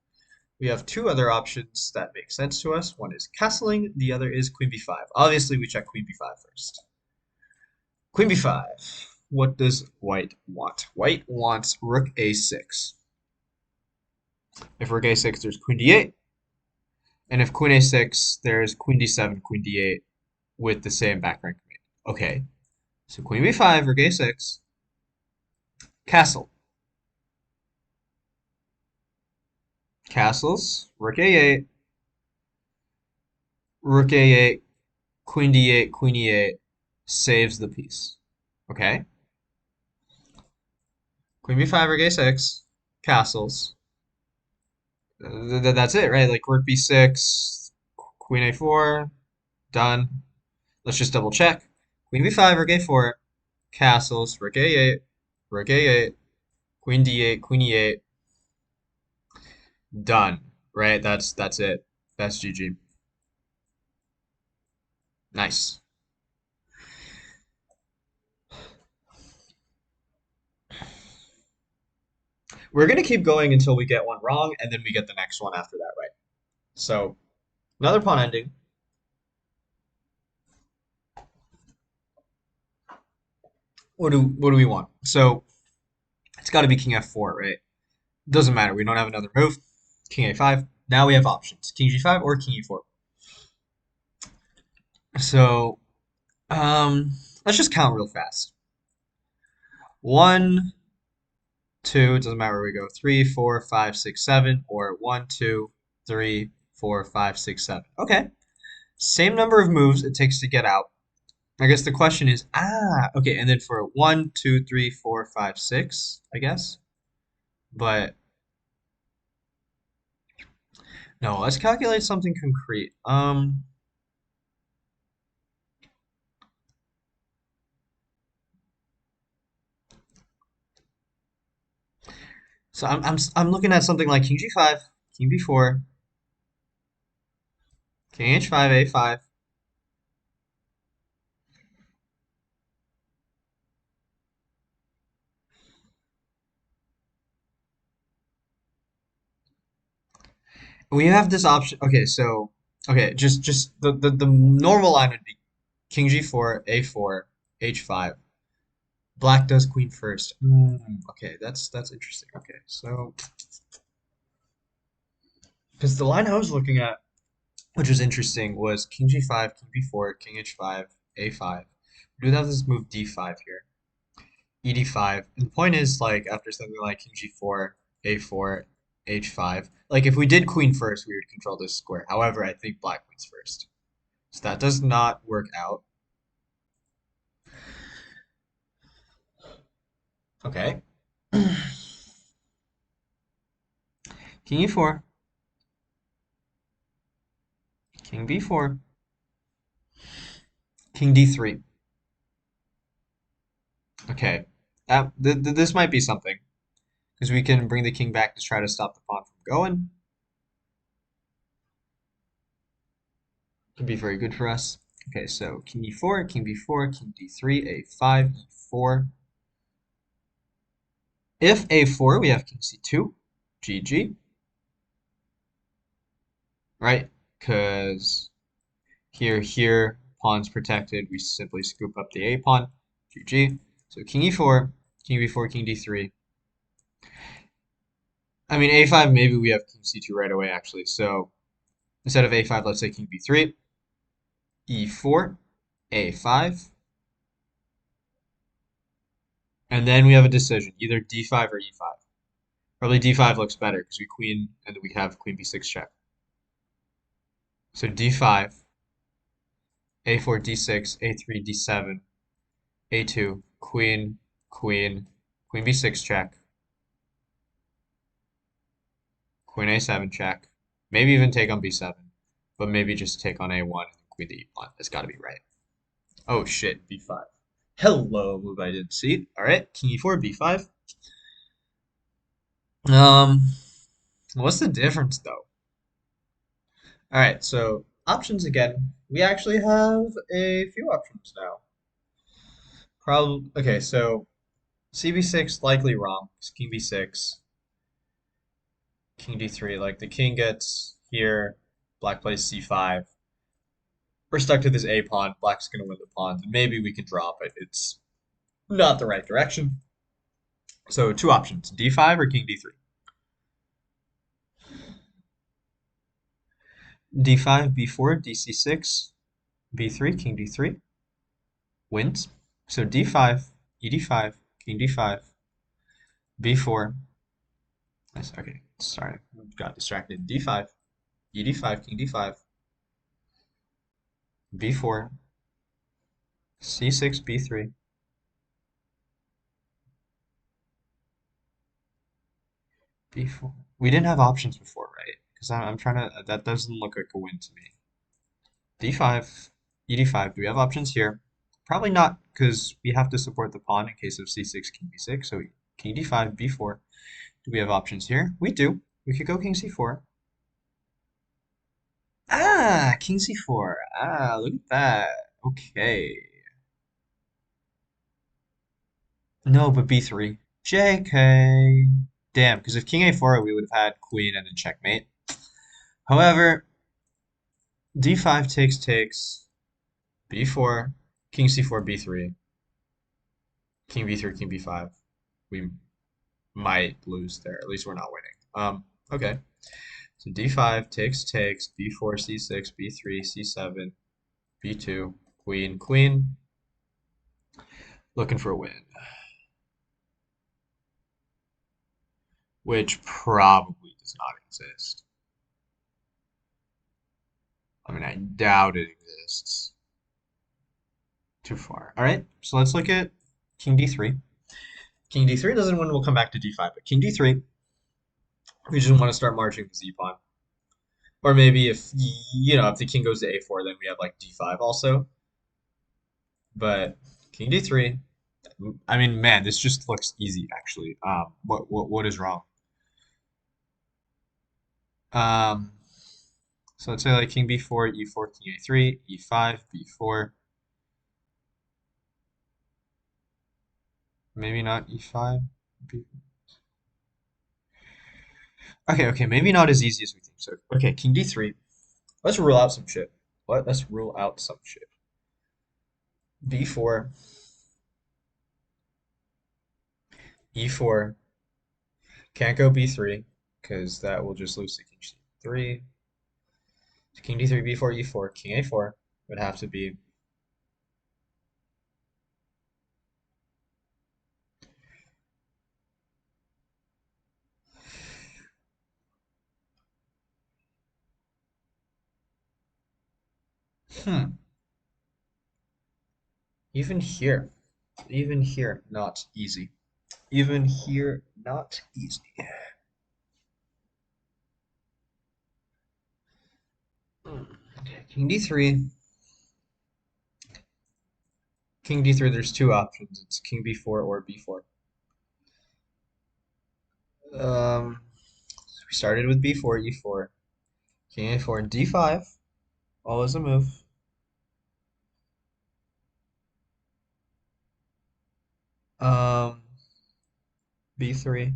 S1: we have two other options that make sense to us. One is castling, the other is queen B5. Obviously, we check queen B5 first. Queen B5. What does white want? White wants rook A6. If rook A6, there's queen D8. And if queen A6, there's queen D7, queen D8 with the same back rank mate. Okay, so queen B5, rook A6, castle. Castles, rook A8, rook A8, queen D8, queen E8 saves the piece. Okay, queen B5, rook A6, castles. That's it, right? Like rook B6, queen A4, done. Let's just double check. Queen B5, rook A4, castles, rook A8, queen D8, queen E8, done. Right? That's it. That's GG. Nice. We're gonna keep going until we get one wrong, and then we get the next one after that right. So another pawn ending. What do we want? So it's got to be king f4, right? Doesn't matter. We don't have another move. King a5. Now we have options: king g5 or king e4. So, um, let's just count real fast. One, two, it doesn't matter where we go. Three, four, five, six, seven, or one, two, three, four, five, six, seven. Okay. Same number of moves it takes to get out. I guess the question is, okay, and then for one, two, three, four, five, six, I guess. But no, let's calculate something concrete. So I'm looking at something like king g5, king b4, king h5, a5. We have this option. Okay, so okay, just the normal line would be king g4, a4, h5. Black does queen first. Okay, that's interesting. Okay, so because the line I was looking at, which was interesting, was king g5, king b4, king h5, a5. We do have this move d5 here, ed5. And the point is, like, after something like king g4, a4, h5, like, if we did queen first, we would control this square. However, I think black queen's first. So that does not work out. Okay. King e4, king b4, king d3. Okay. This might be something, because we can bring the king back to try to stop the pawn from going. Could be very good for us. Okay, so king e4, king b4, king d3, a5, e4. If a4, we have king c2, GG, right? Because here, pawn's protected. We simply scoop up the a pawn, GG. So king e4, king b4, king d3. I mean, a5, maybe we have king c2 right away, actually. So instead of a5, let's say king b3, e4, a5, and then we have a decision, either d5 or e5. Probably d5 looks better because we queen, and then we have queen b6 check. So d5, a4, d6, a3, d7, a2, queen, queen, queen b6 check, queen a7 check, maybe even take on b7, but maybe just take on a1 and queen to e1. That's got to be right. Oh shit, b5. Hello, move I didn't see. All right, king e4, b5. Um, what's the difference though? All right, so options again. We actually have a few options now. Probably okay. So cb6 likely wrong. It's king b6, king d3. Like the king gets here, black plays c5. We're stuck to this a pawn. Black's gonna win the pawn. Maybe we can drop it. It's not the right direction. So two options: d5 or king d3. d5, b4, dc6, b3, king d3 wins. So d5, ed5, king d5, b4. Okay, sorry, got distracted. d5, ed5, king d5, b4, c6, b3, b4. We didn't have options before, right? Because I'm trying to. That doesn't look like a win to me. d5, ed5. Do we have options here? Probably not, because we have to support the pawn in case of c6, king b6. So king d5, b4. Do we have options here? We do. We could go king c4. King c4. Look at that. Okay. No, but b3. JK. Damn, because if king a4, we would have had queen and then checkmate. However, d5 takes, b4, king c4, b3, king b3, king b5. We might lose there. At least we're not winning. Okay. So d5 takes, b4, c6, b3, c7, b2, queen, queen. Looking for a win, which probably does not exist. I mean, I doubt it exists. Too far. All right, so let's look at king d3. King d3 doesn't win, we'll come back to d5, but king d3, we just want to start marching the z pawn. Or maybe if, if the king goes to a4, then we have like d5 also. But king d3, I mean, man, this just looks easy, actually. What is wrong? Um, so let's say like king b4, e4, king a3, e5, b4. Maybe not e5. B... Okay, maybe not as easy as we think. So, okay, king d3. Let's rule out some shit. Let's rule out some shit. b4, e4. Can't go b3 because that will just lose to king c3. So king d3, b4, e4, king a4 would have to be. Hmm. Even here, even here, not easy. Even here, not easy. Okay, king d3. King d3, there's two options. It's king b4 or b4. We started with b4, e4, king a4, d5. Always a move. Um, b3.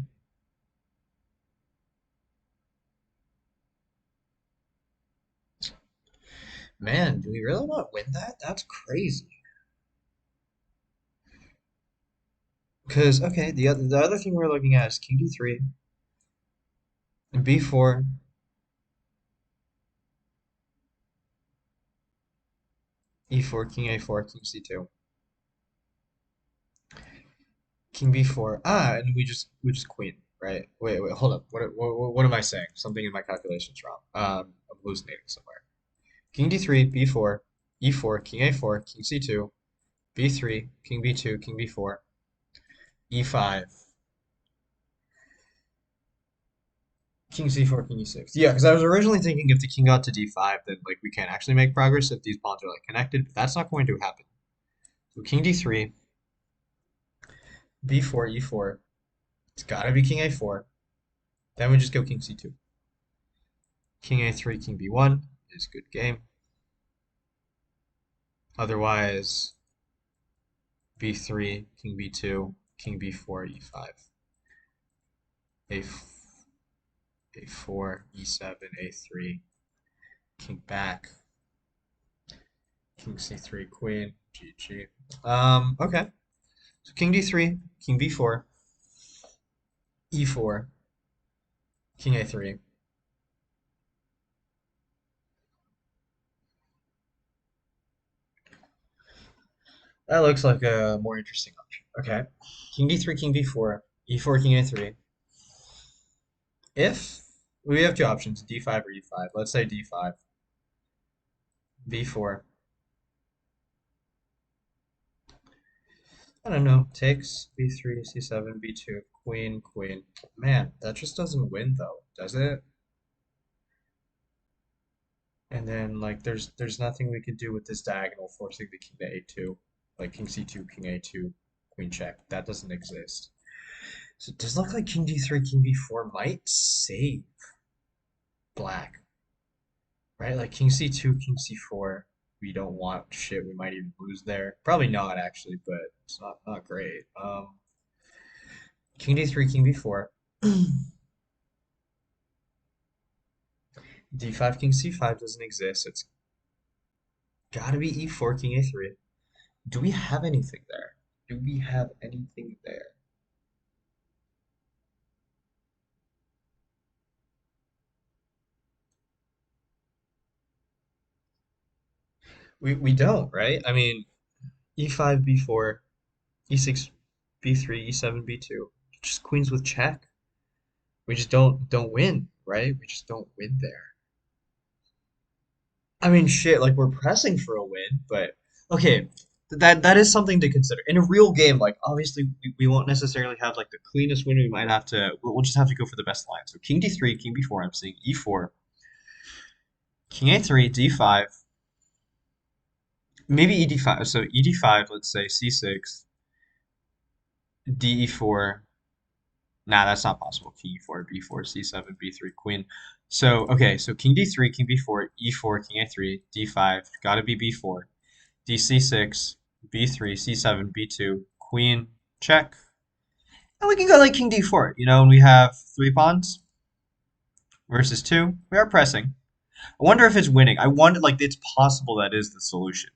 S1: Man, do we really not win that? That's crazy. Because okay, the other thing we're looking at is king d3 and b4, e4, king a4, king c2, king b4. And we just queen, right? Wait, hold up. What am I saying? Something in my calculations wrong. I'm hallucinating somewhere. King d3, b4, e4, king a4, king c2, b3, king b2, king b4, e5, king c4, king e6. Yeah, because I was originally thinking if the king got to d5, then like we can't actually make progress if these pawns are like connected, but that's not going to happen. So king d3, b4, e4. It's gotta be king a4. Then we just go king c2. King a3, king b1 is good game. Otherwise, b3, king b2, king b4, e5, a a4, e7, a3, king back, king c3, queen, GG. Okay. So king d3, king b4, e4, king a3. That looks like a more interesting option. Okay. King d3, king b4, e4, king a3. If we have two options, d5 or e5. Let's say d5, b4. I don't know. Takes b3, c7, b2, queen, queen. Man, that just doesn't win though, does it? And then like there's nothing we could do with this diagonal forcing the king to a2, like king c2, king a2, queen check. That doesn't exist. So it does look like king d3, king b4 might save black, right? Like king c2, king c4. We don't want shit. We might even lose there. Probably not actually, but it's not great. King d3, king b4. d5, king c5 doesn't exist. It's gotta be e4, king a3. Do we have anything there? Do we have anything there? We don't, right? I mean, e5, b4, e6, b3, e7, b2. Just queens with check. We just don't win, right? We just don't win there. I mean, shit, like we're pressing for a win, but okay, that is something to consider. In a real game, like obviously we won't necessarily have like the cleanest win. We might have to we'll just have to go for the best line. So king d3, king b4, I'm seeing e4, king a3, d5, maybe ed5. So ed5, let's say c6, de4. Nah, that's not possible. King e4, b4, c7, b3, queen. So okay, so king d3, king b4, e4, king a3, d5, gotta be b4. D6, B3, C7, B2, Queen, check. And we can go like King D4. And we have three pawns versus two. We are pressing. I wonder if it's winning. I wonder, like, it's possible that is the solution.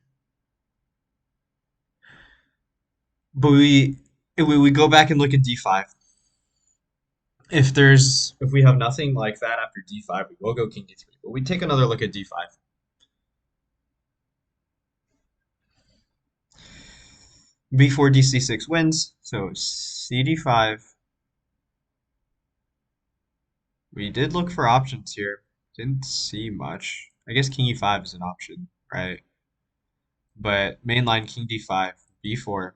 S1: But we go back and look at D5. If we have nothing like that after D5, we will go King D3. But we take another look at D5. B4, DC6 wins. So CD5. We did look for options here. Didn't see much. I guess king e5 is an option, right? But mainline king d5, b4.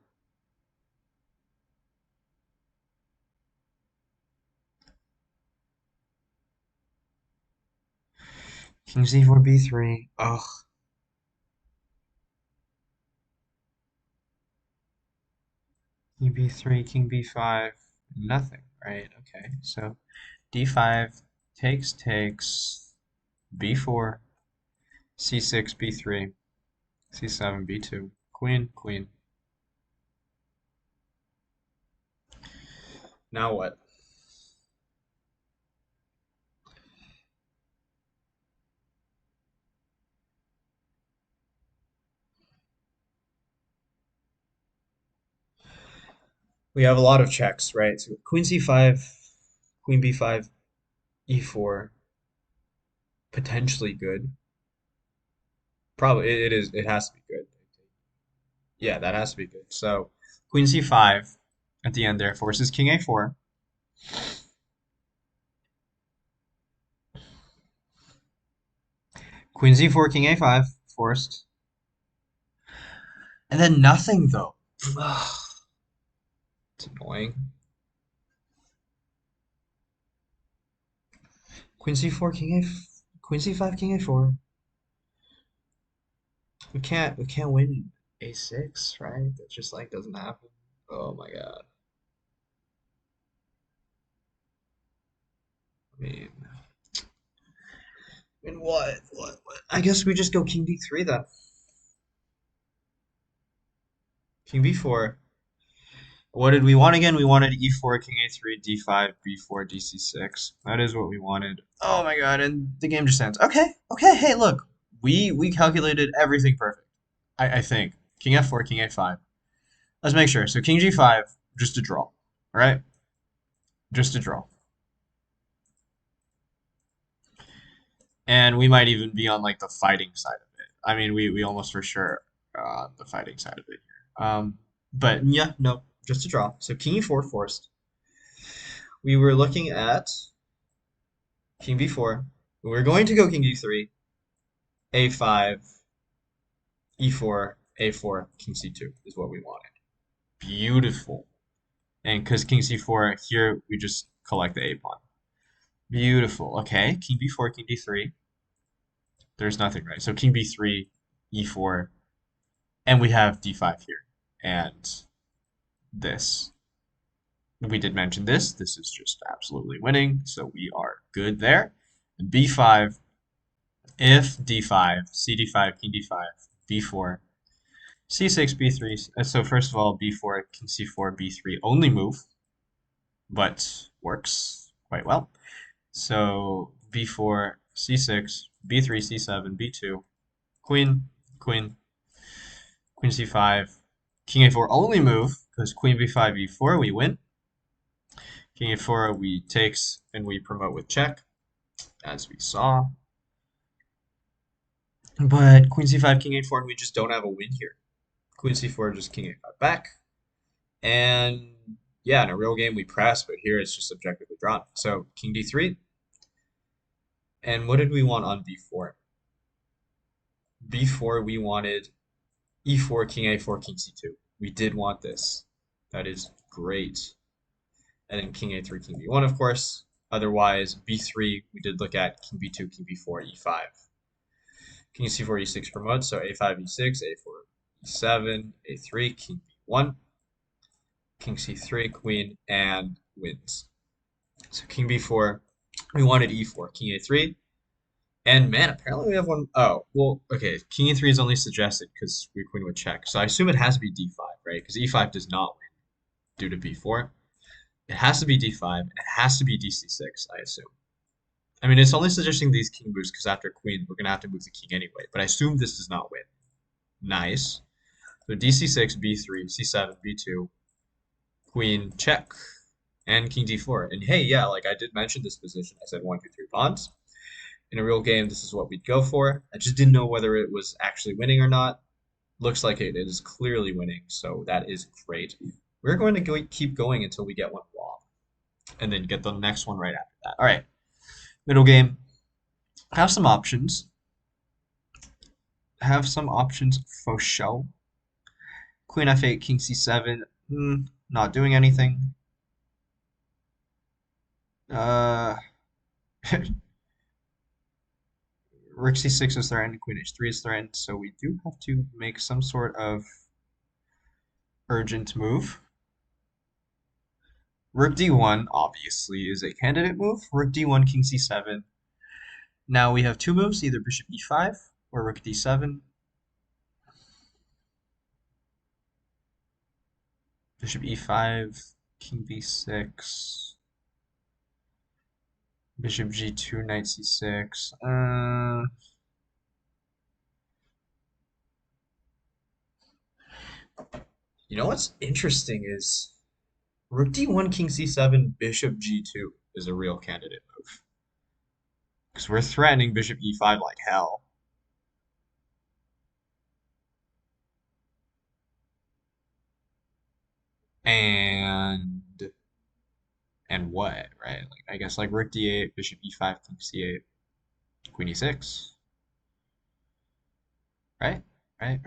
S1: King c4, b3. Ugh. King b3, king b5. Nothing, right? Okay, so d5 takes b4, c6, b3, c7, b2. Queen, queen. Now what? We have a lot of checks, right? So queen c5, queen b5, e4, potentially good. Probably it is. It has to be good. Yeah, that has to be good. So queen c5 at the end there forces king a4. Queen z4, king a5 forced. And then nothing though. It's annoying. Queen c4, Queen c5, king a4. We can't win a6, right? That just like doesn't happen. Oh my god. I mean, what? I guess we just go king d3 then. King b4. What did we want again? We wanted e4, king a3, d5, b4, dc6. That is what we wanted. Oh my god, and the game just ends. Okay, okay, hey, look. We calculated everything perfect. I think. King f4, king a5. Let's make sure. So king g5, just a draw. All right? Just a draw. And we might even be on like the fighting side of it. I mean, we almost for sure are on the fighting side of it here. But yeah, no, just a draw. So king e4 forced. We were looking at king b4. We were going to go king d3, a5, e4, a4, king c2 is what we wanted. Beautiful. And because king c4, here we just collect the a pawn. Beautiful. Okay, king b4, king d3. There's nothing, right? So king b3, e4, and we have d5 here. And this. We did mention this. This is just absolutely winning, so we are good there. And b5, if d5, cd5, king d5, b4, c6, b3. So first of all, b4, king c4, b3 only move, but works quite well. So b4, c6, b3, c7, b2, queen, queen, queen c5, king a4 only move because queen b5, e4 we win. King a4 we takes and we promote with check, as we saw. But queen c5, king a4, and we just don't have a win here. Queen c4, just king a5 back. And yeah, in a real game we press, but here it's just objectively drawn. So king d3. And what did we want on b4? B4 we wanted e4, king a4, king c2. We did want this. That is great. And then king a3, king b1, of course. Otherwise, b3 we did look at king b2, king b4, e5. King c4, e6 promotes, so a5, e6, a4, e7, a3, king b1, king c3, queen, and wins. So king b4, we wanted e4, king a3, and man, apparently we have one. Oh, well, okay. King e3 is only suggested because we queen would check. So I assume it has to be d5, right? Because e5 does not win due to b4. It has to be d5, and it has to be dc6, I assume. I mean, it's only suggesting these king moves because after queen, we're going to have to move the king anyway. But I assume this does not win. Nice. So dc6, b3, c7, b2, queen, check, and king d4. And hey, yeah, like I did mention this position. I said one, two, three pawns. In a real game, this is what we'd go for. I just didn't know whether it was actually winning or not. Looks like it is clearly winning, so that is great. We're going to keep going until we get one wrong, and then get the next one right after that. All right, middle game. Have some options. Have some options for show. Queen f8, king c7. Not doing anything. Uh, Rook c6 is threatened. Queen h3 is threatened. So we do have to make some sort of urgent move. Rook d1 obviously is a candidate move. Rook d1, king c7. Now we have two moves, either bishop e5 or rook d7. Bishop e5, king b6, bishop g2, knight c6. You know what's interesting is rook d1, king c7, bishop g2 is a real candidate move. Because we're threatening bishop e5 like hell. And what, right? Like I guess like rook d8, bishop e5, king c8, queen e6. Right? Right.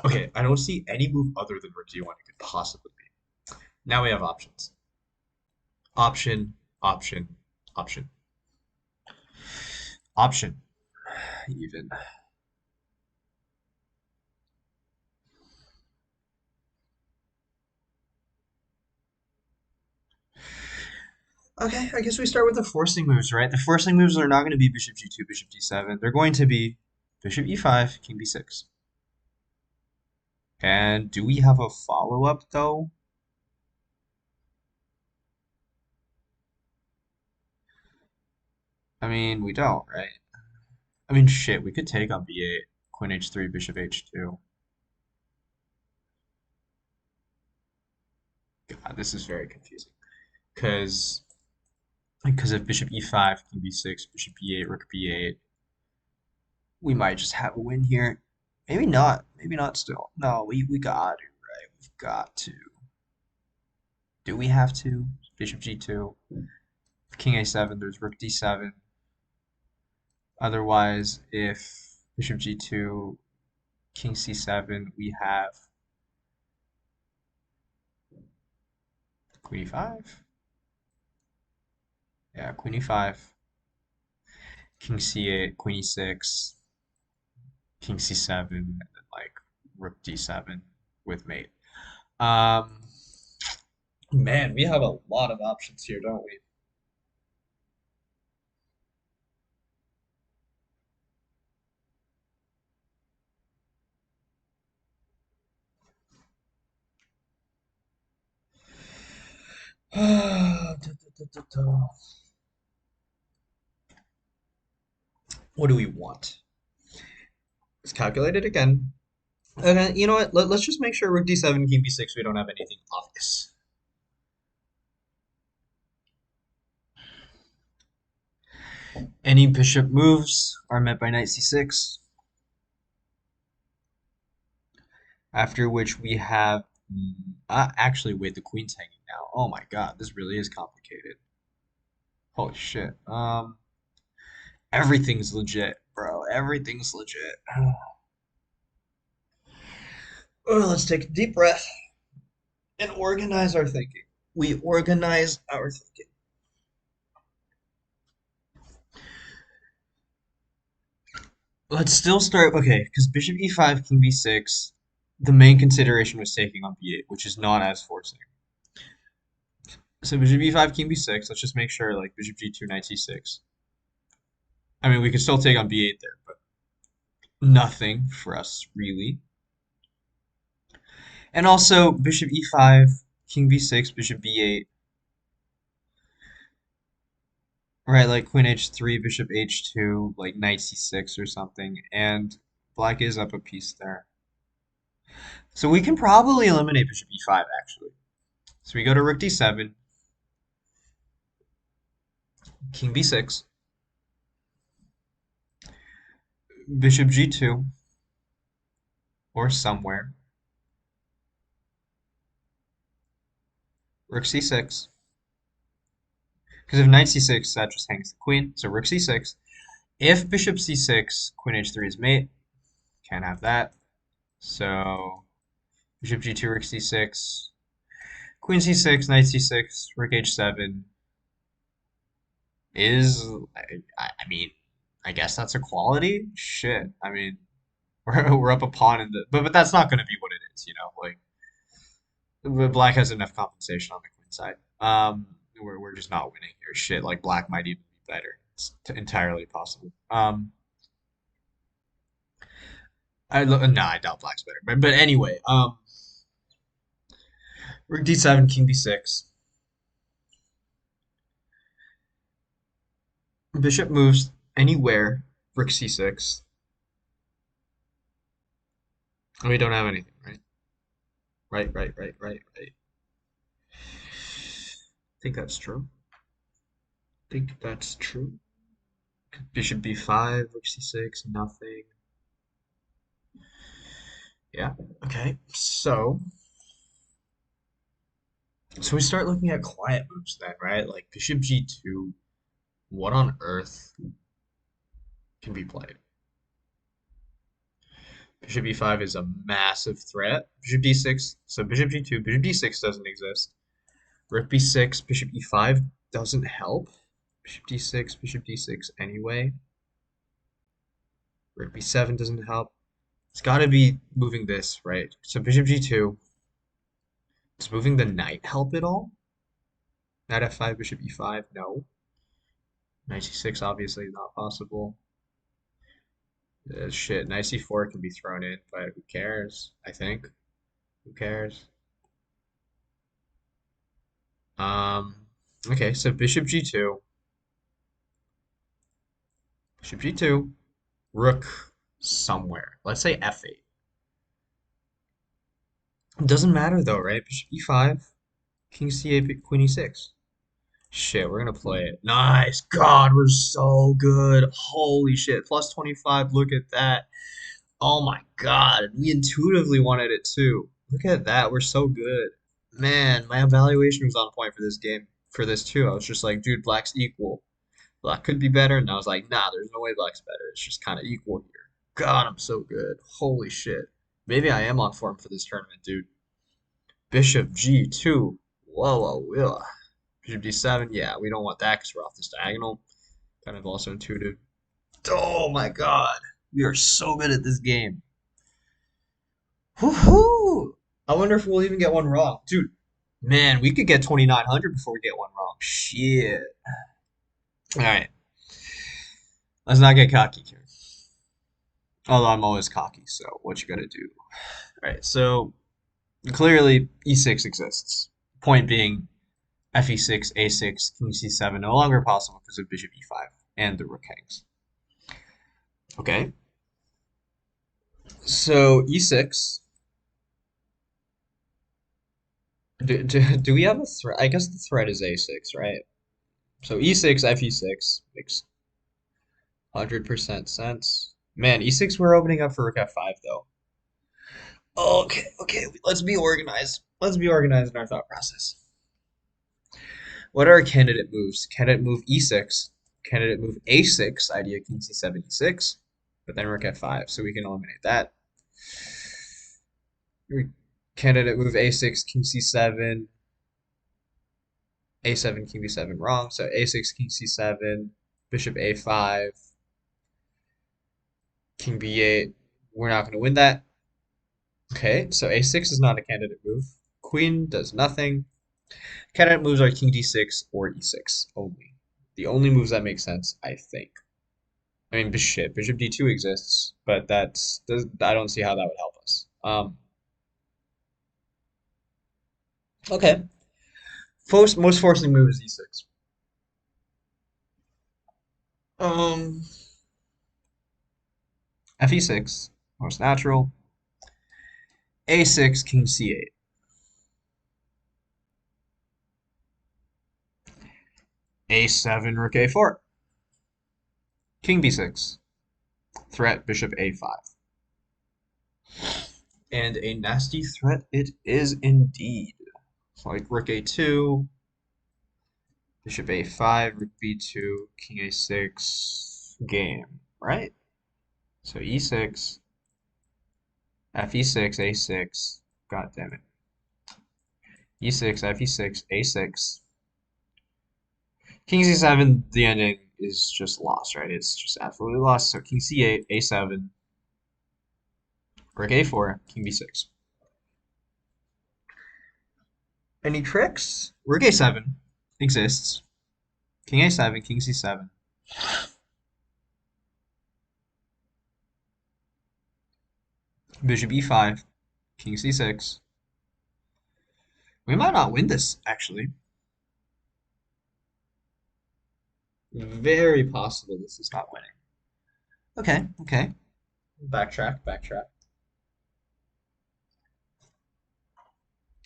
S1: Okay, I don't see any move other than rook d1 it could possibly be. Now we have options. Option, option, option, option, even. Okay, I guess we start with the forcing moves, right? The forcing moves are not going to be bishop g2, bishop d7. They're going to be bishop e5, king b6. And do we have a follow-up, though? I mean, we don't, right? I mean, shit, we could take on b8, queen h3, bishop h2. God, this is very confusing. Because if bishop e5, king b6, bishop b8, rook b8, we might just have a win here. Maybe not. Maybe not still. No, we got to, right? We've got to. Do we have to? Bishop g2, king a7, there's rook d7. Otherwise, if bishop g2, king c7, we have queen e5. Yeah, queen e5, king c8, queen e6, king c7, and then like rook d7 with mate. Um, Man, we have a lot of options here, don't we? What do we want? Let's calculate it again. Okay, you know what? Let's just make sure rook d7, king b6, we don't have anything obvious. Any bishop moves are met by knight c6. After which we have, actually, wait, the queen's hanging now. Oh my God, this really is complicated. Holy shit. Everything's legit, bro. Everything's legit. Oh, let's take a deep breath and organize our thinking. We organize our thinking. Let's still start. Okay, because bishop e5, king b6. The main consideration was taking on b8, which is not as forcing. So bishop e5, king b6. Let's just make sure, like bishop g2, knight c6. I mean, we could still take on b8 there, but nothing for us really. And also bishop e5, king b6, bishop b8. Right, like queen h3, bishop h2, like knight c6 or something, and black is up a piece there. So we can probably eliminate bishop e5 actually. So we go to rook d7, king b6, bishop g2, or somewhere, rook c6. Because if knight c6, that just hangs the queen. So rook c6. If bishop c6, queen h3 is mate, can't have that. So bishop g2, rook c6, queen c6, knight c6, rook h7 is, I mean, I guess that's a quality. Shit, I mean, we're up a pawn in the, but that's not going to be what it is, you know. Like, black has enough compensation on the queen side. We're just not winning here. Shit, like black might even be better. It's entirely possible. No, I doubt black's better. But anyway, rook d7, king b6. Bishop moves anywhere. Rook c6. And we don't have anything, right? Right. I think that's true. I think that's true. Bishop b5, rook c6, nothing. Yeah. Okay. So we start looking at quiet moves then, right? Like bishop g2. What on earth can be played? Bishop e5 is a massive threat. Bishop d6. So bishop g2. Bishop d6 doesn't exist. Rook b6. Bishop e5 doesn't help. Bishop d6. Bishop d6 anyway. Rook b7 doesn't help. It's got to be moving this, right? So bishop g2. Does moving the knight help at all? Knight f5, bishop e5, no. Knight c6 obviously not possible. Shit, knight c4 can be thrown in, but who cares? I think. Who cares? Um, okay, so bishop g2, bishop g2, rook somewhere. Let's say f8. It doesn't matter though, right? Bishop e5, king c8, queen e6. Shit, we're gonna play it. Nice. God, we're so good. Holy shit. Plus 25. Look at that. Oh my God. We intuitively wanted it too. Look at that. We're so good. Man, my evaluation was on point for this game. For this too. I was just like, dude, black's equal. Black could be better. And I was like, nah, there's no way black's better. It's just kind of equal here. God, I'm so good. Holy shit. Maybe I am on form for this tournament, dude. Bishop G2. Whoa. Bishop D7. Yeah, we don't want that because we're off this diagonal. Kind of also intuitive. Oh my God. We are so good at this game. Woohoo! I wonder if we'll even get one wrong. Dude, man, we could get 2,900 before we get one wrong. Shit. All right. Let's not get cocky here. Although I'm always cocky, so what you gotta do? All right, so clearly e6 exists. Point being, fe6, a6, king c7 no longer possible because of bishop e5 and the rook hangs. Okay, so e6. Do we have a threat? I guess the threat is a6, right? So e6, fe6 makes 100% sense. Man, e6 we're opening up for rook f5 though. Okay, okay, let's be organized. Let's be organized in our thought process. What are candidate moves? Candidate move e6. Candidate move a6. Idea king c7 e6. But then rook f5, so we can eliminate that. Candidate move a6 king c7. A7 king b7 wrong. So a6 king c7. Bishop a5. King b8. We're not going to win that. Okay, so a6 is not a candidate move. Queen does nothing. Candidate moves are king d6 or e6 only. The only moves that make sense, I think. I mean, bishop d2 exists, but I don't see how that would help us. Okay. Most forcing move is e6. Um, fe6, most natural. a6, king c8. a7, rook a4. King b6. Threat, bishop a5. And a nasty threat it is indeed. So like rook a2, bishop a5, rook b2, king a6, game, right? So e6, fe6, a6, god damn it. e6, fe6, a6. King c7, the ending is just lost, right? It's just absolutely lost. So king c8, a7, rook a4, king b6. Any tricks? Rook a7 exists. King a7, king c7. Bishop e5, king c6. We might not win this, actually. Very possible this is not winning. Okay, okay. Backtrack, backtrack.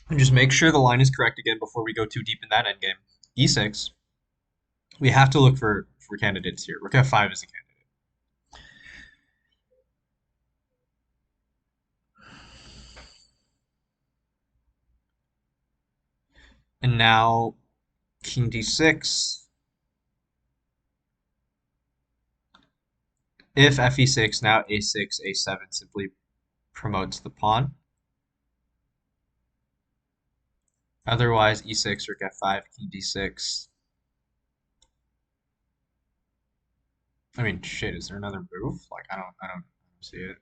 S1: And just make sure the line is correct again before we go too deep in that endgame. e6. We have to look for candidates here. Rook f5 is a candidate. And now king d6. If fe6, now a6, a7 simply promotes the pawn. Otherwise, e6, rook f5, king d6. I mean, shit, is there another move? Like, I don't see it.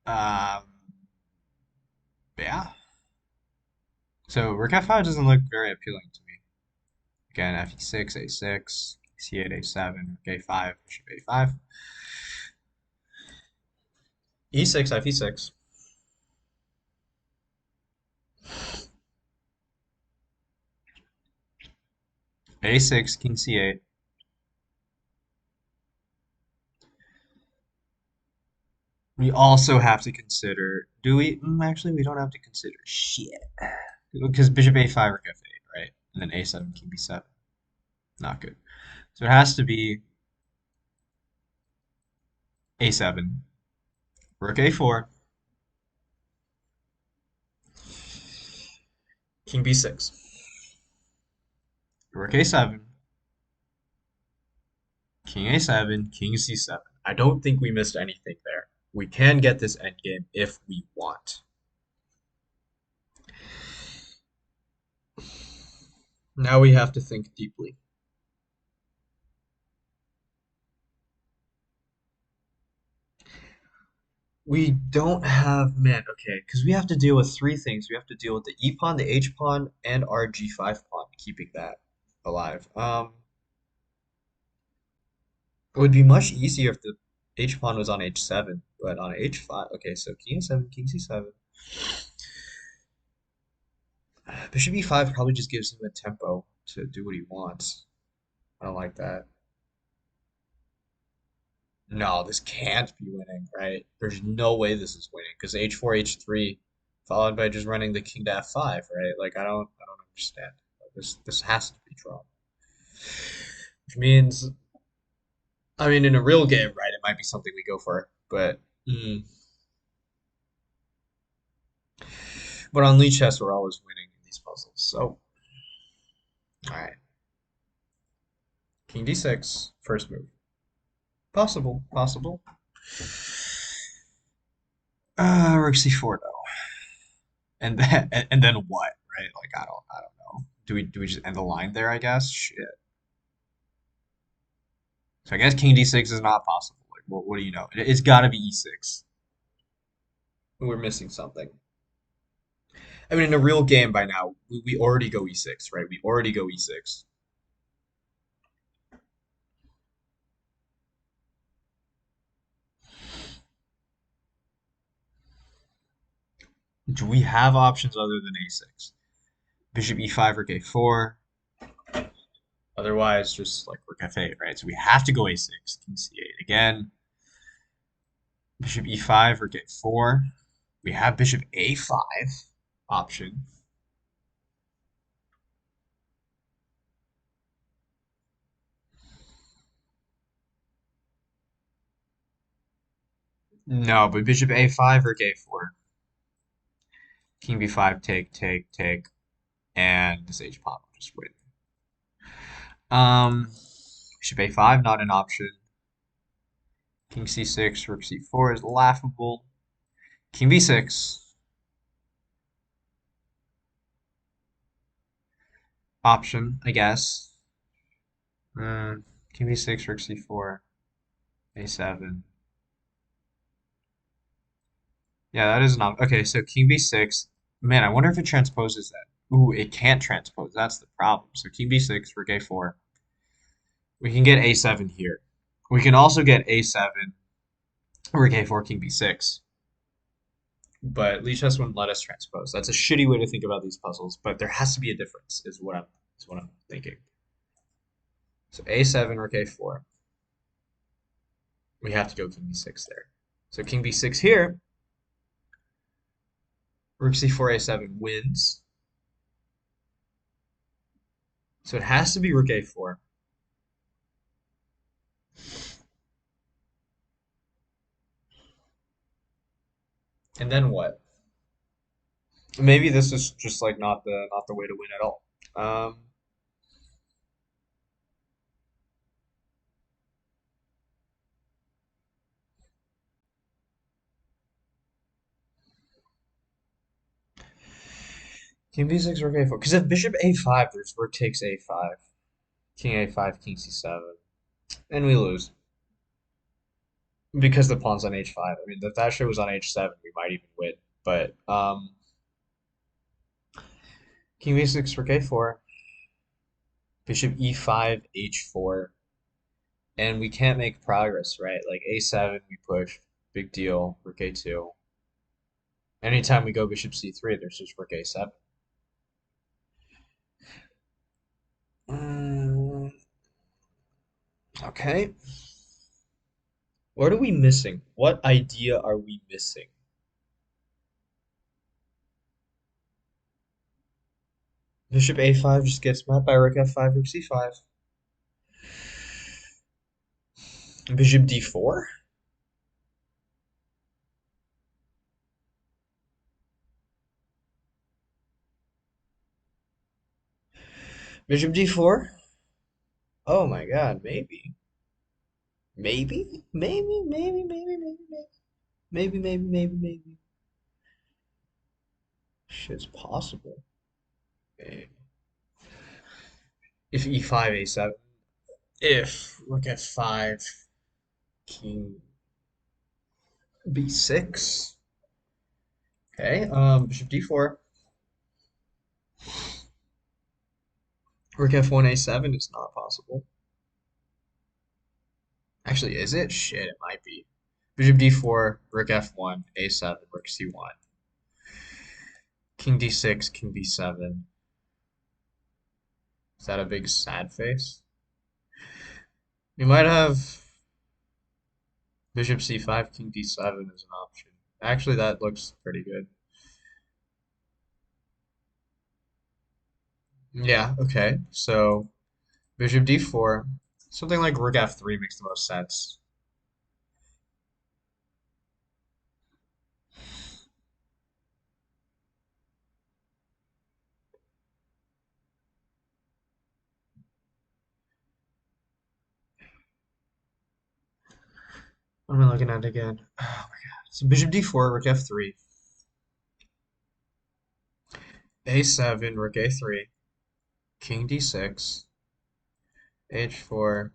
S1: Um, yeah. So rook f5 doesn't look very appealing to me. Again, fe6, a6, c8, a7, rook a5, bishop a5. e6, fe6. a6, king c8. We also have to consider, do we? Actually, we don't have to consider shit. Because bishop a5, rook f8, right? And then a7, king b7. Not good. So it has to be a7, rook a4, king b6, rook a7, king a7, king c7. I don't think we missed anything there. We can get this endgame if we want. Now we have to think deeply. We don't have man, okay, because we have to deal with three things. We have to deal with the e pawn, the h pawn, and our g5 pawn, keeping that alive. It would be much easier if the h pawn was on h7, but on h5, okay, so king a7, king c7. Bishop e5 probably just gives him a tempo to do what he wants. I don't like that. No, this can't be winning, right? There's no way this is winning because h4, h3, followed by just running the king to f5, right? Like I don't understand. This has to be drawn. Which means, I mean, in a real game, right, it might be something we go for, but Mm. But on Lichess, we're always winning in these puzzles. So, all right. King d6, first move. Possible, possible. Rook c4 though, and then what? Right? Like I don't know. Do we just end the line there? I guess. Shit. So I guess King d6 is not possible. Like what do you know? It's got to be e6. We're missing something. I mean, in a real game by now, we already go e6, right? We already go e6. Do we have options other than a6? Bishop e5 or a4. Otherwise, just like rook f8, right? So we have to go a6. King c8 again. Bishop e5 or a4. We have bishop a5 option. No, but bishop a5 or a4. King b5, take, take, take, and this h pawn will just win. Bishop a5, not an option. King c6, rook c4 is laughable. King b6, option, I guess. King b6, rook c4, a7. Yeah, that is an option. Okay, so king b6. Man, I wonder if it transposes that. Ooh, it can't transpose. That's the problem. So king b6, rook a4. We can get a7 here. We can also get a7, rook a4, king b6. But Lichess wouldn't let us transpose. That's a shitty way to think about these puzzles, but there has to be a difference, is what I'm thinking. So a7, rook a4. We have to go king b6 there. So king b6 here, rook c4, a7 wins. So it has to be rook a4. And then what? Maybe this is just like not the way to win at all. King b6, rook a4. Because if bishop a5, there's rook takes a5, king a5, king c7, and we lose because the pawn's on h5. I mean, if that shit was on h7, we might even win. But king b6, rook a4, bishop e5, h4, and we can't make progress, right? Like a7, we push, big deal, rook a2. Anytime we go bishop c3, there's just rook a7. Mm, okay. What are we missing? What idea are we missing? Bishop a5 just gets met by rook f5, rook c5. Bishop d4? Bishop d4? Oh my god, maybe. Maybe? Maybe. Maybe. Shit's possible. Eh, if e5, a7. If rook f5, king b6. Okay, bishop d4. Rook f1, a7 is not possible. Actually, is it? Shit, it might be. Bishop d4, rook f1, a7, rook c1. King d6, king b7. Is that a big sad face? We might have bishop c5, king d7 as an option. Actually, that looks pretty good. Yeah, okay. So bishop d4. Something like rook f3 makes the most sense. What am I looking at again? Oh my god. So bishop d4, rook f3, a7, rook a3, king d6, h4,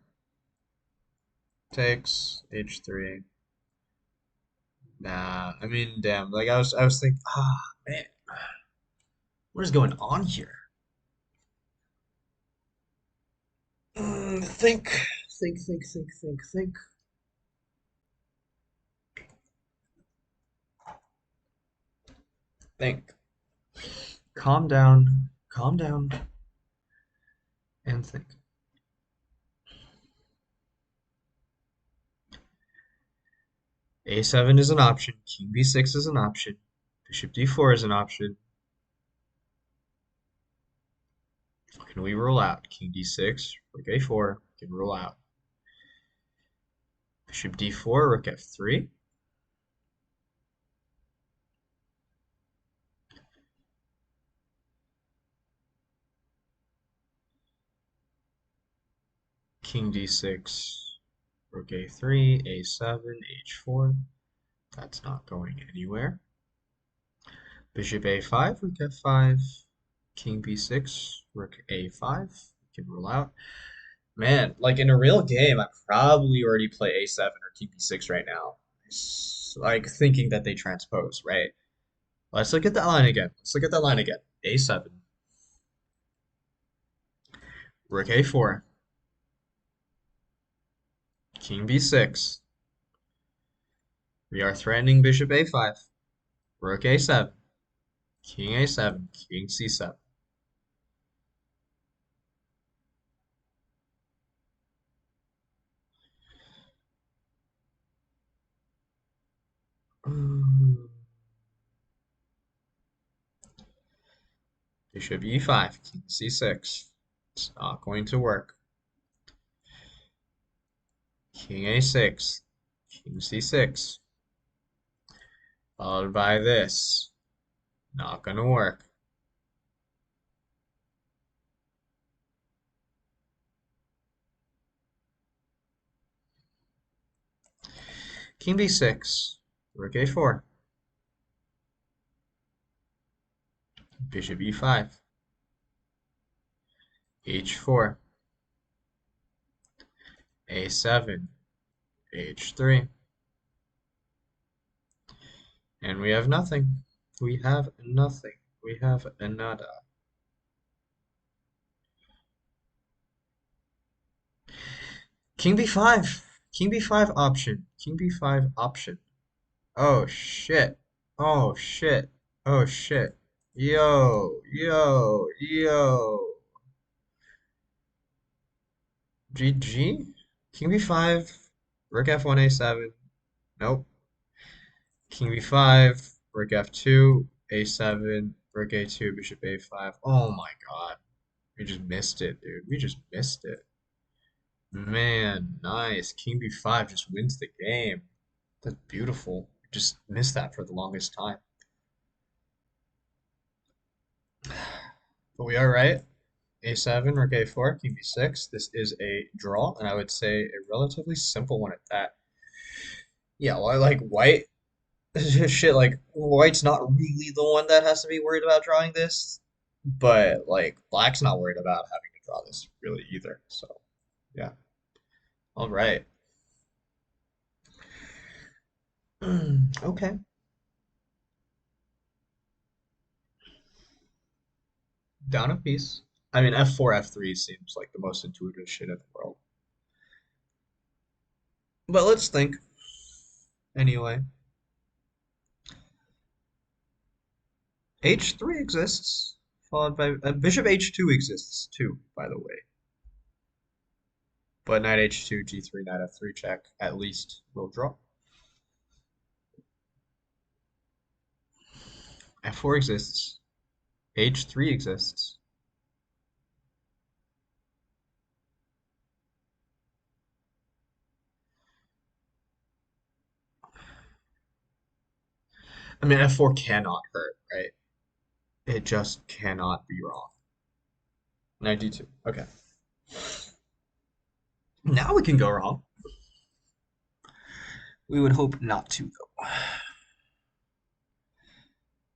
S1: takes, h3. Nah, I mean, damn. Like I was thinking, man, what is going on here? Think. Think. Calm down, and think. A7 is an option. King b6 is an option. Bishop d4 is an option. Can we rule out? King d6, rook a4 can rule out. Bishop d4, rook f3. King d6, rook a3, a7, h4. That's not going anywhere. Bishop a5, rook f5. King b6, rook a5. Can rule out. Man, like in a real game, I probably already play a7 or king b6 right now. Like thinking that they transpose, right? Let's look at that line again. Let's look at that line again. A7, rook a4, king b6. We are threatening bishop a5, rook a7, king a7, king c7. Bishop e5, king c6. It's not going to work. King a6, king c6. Followed by this. Not gonna work. King b6, rook a4, bishop e5, h4, a7, h3, and we have nothing. We have nothing. We have nada. King b5. King b5 option. King b5 option. Oh shit. Oh shit. Oh shit. Yo. GG. King b5. Rook f1 a7. Nope. King b5. Rook f2. a7. Rook a2. Bishop a5. Oh my god. We just missed it, dude. We just missed it. Man, nice. King b5 just wins the game. That's beautiful. Just missed that for the longest time. But we are right. A7, rook a4, king b6. This is a draw, and I would say a relatively simple one at that. Yeah, well, I like white. Shit, like white's not really the one that has to be worried about drawing this, but like black's not worried about having to draw this really either. So yeah. All right. Okay. Down a piece. I mean, f4, f3 seems like the most intuitive shit in the world. But let's think anyway. H3 exists, followed by bishop H2 exists too, by the way. But knight H2, G3, knight F3 check at least will draw. F4 exists. H3 exists. I mean, F4 cannot hurt, right? It just cannot be wrong. Knight D2. Okay. Now we can go wrong. We would hope not to, though.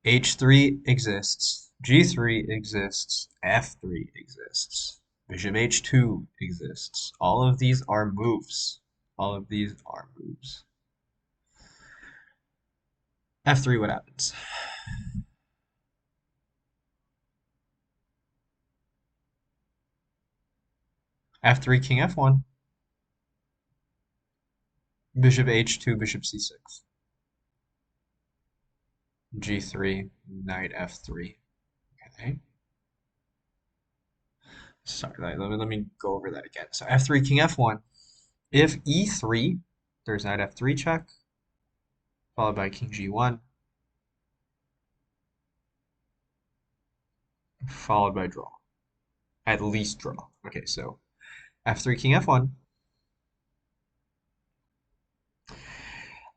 S1: H3 exists. G3 exists. F3 exists. Bishop H2 exists. All of these are moves. All of these are moves. F3, what happens? F3, King F1. Bishop H2, Bishop C6. G3, Knight F3. Okay. Sorry, let me go over that again. So F3, King F1. If E3, there's Knight F3 check, followed by King G1, followed by draw. At least draw. Okay, so F3, King F1.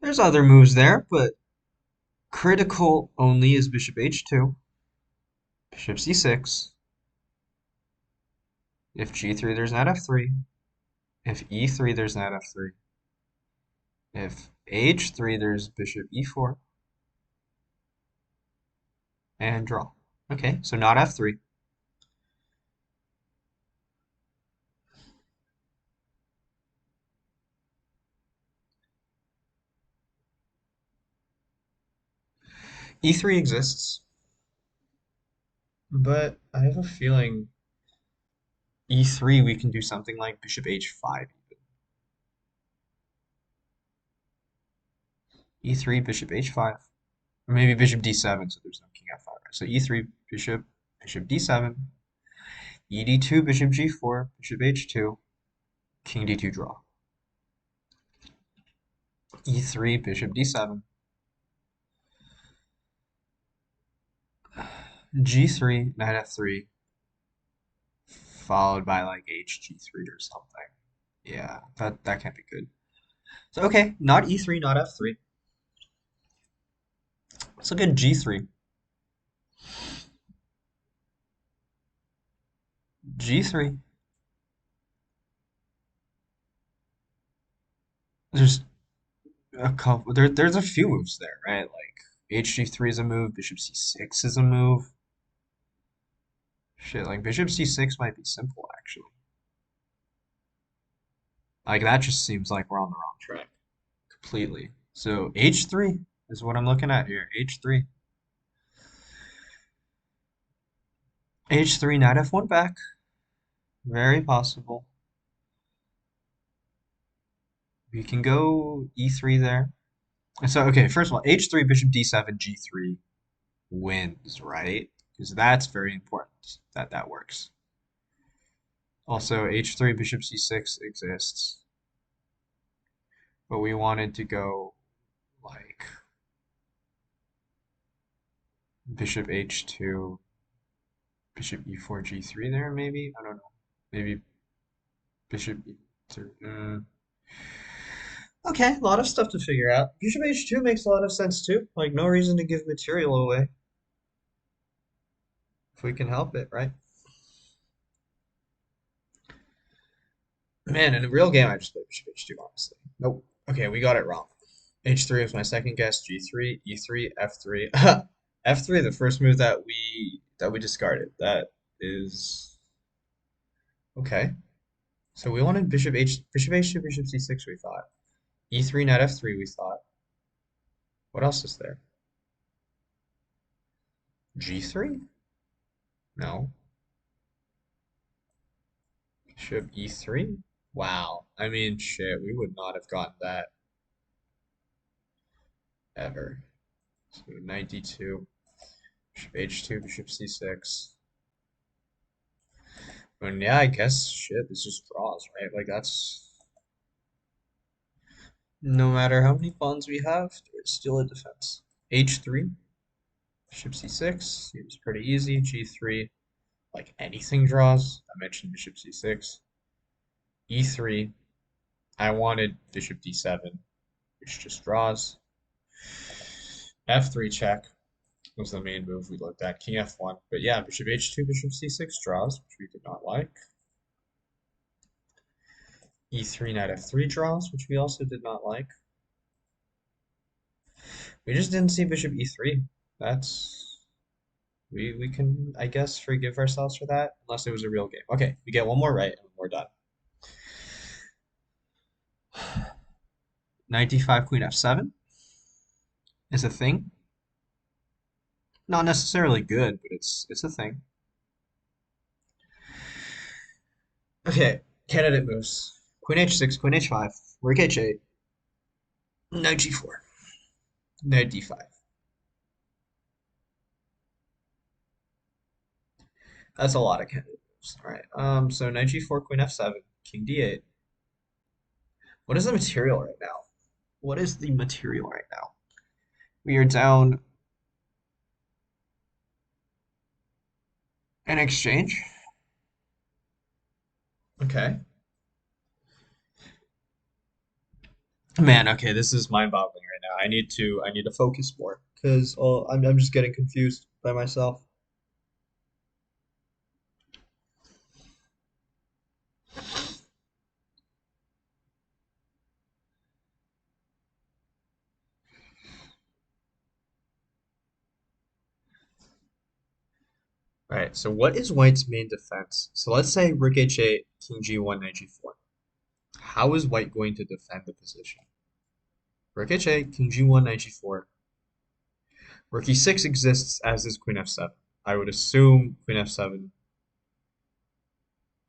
S1: There's other moves there, but critical only is Bishop H2, Bishop C6. If G3, there's Knight F3. If E3, there's Knight F3. If H3, there's Bishop E4. And draw. Okay, so not F3. E3 exists, but I have a feeling E3 we can do something like Bishop H5. E3, Bishop H5. Or maybe Bishop D7, so there's no King F5. Right? So E3, Bishop, Bishop D7, ED2, Bishop G4, Bishop H2, King D2 draw. E3, Bishop D7, G3, Knight F3, followed by like HG3 or something. Yeah, that can't be good. So okay, not E3, not F3. Let's look at G3. G3. There's a couple. There's a few moves there, right? Like HG3 is a move. Bishop C6 is a move. Shit, like Bishop C6 might be simple actually. Like that just seems like we're on the wrong track completely. So H3 is what I'm looking at here. H3. H3, Knight F1 back. Very possible. We can go E3 there. So, okay, first of all, H3, Bishop D7, G3 wins, right? Because that's very important that that works. Also, H3, Bishop C6 exists. But we wanted to go like Bishop H2, Bishop E4, G3 there, maybe? I don't know. Maybe Bishop E3. Okay, a lot of stuff to figure out. Bishop H2 makes a lot of sense too. Like, no reason to give material away if we can help it, right? Man, in a real game, I just played Bishop H2, honestly. Nope. Okay, we got it wrong. H3 was my second guess. G3, E3, F3. F3, the first move that we discarded. That is okay. So we wanted Bishop H2, Bishop C6, we thought. E3, Knight F3, we thought. What else is there? G3? No. Bishop E3? Wow. I mean, shit, we would not have gotten that ever. So Knight D2, Bishop H2, Bishop C6. And yeah, I guess shit, this just draws, right? Like that's no matter how many pawns we have, there's still a defense. H3, Bishop C6 seems pretty easy. G3, like anything draws. I mentioned Bishop C6. E3, I wanted Bishop D7, which just draws. F3 check was the main move we looked at. King F1. But yeah, Bishop H2, Bishop C6 draws, which we did not like. E3, Knight F3 draws, which we also did not like. We just didn't see bishop e3. That's we can, I guess, forgive ourselves for that, unless it was a real game. Okay, we get one more right and we're done. Knight d5, queen f7 is a thing. Not necessarily good, but it's a thing. Okay, candidate moves. Queen h6, queen h5, rook h8, knight g4, knight d5. That's a lot of candidate moves. All right. So knight g4, queen f7, king d8. What is the material right now? What is the material right now? We are down an exchange. Okay. Man, okay, this is mind-boggling right now. I need to focus more because I'm just getting confused by myself. All right, so what is White's main defense? So let's say rook h8, king g1, knight g4. How is White going to defend the position? Rook h8, king g1, knight g4. Rook e6 exists as is queen f7. I would assume queen f7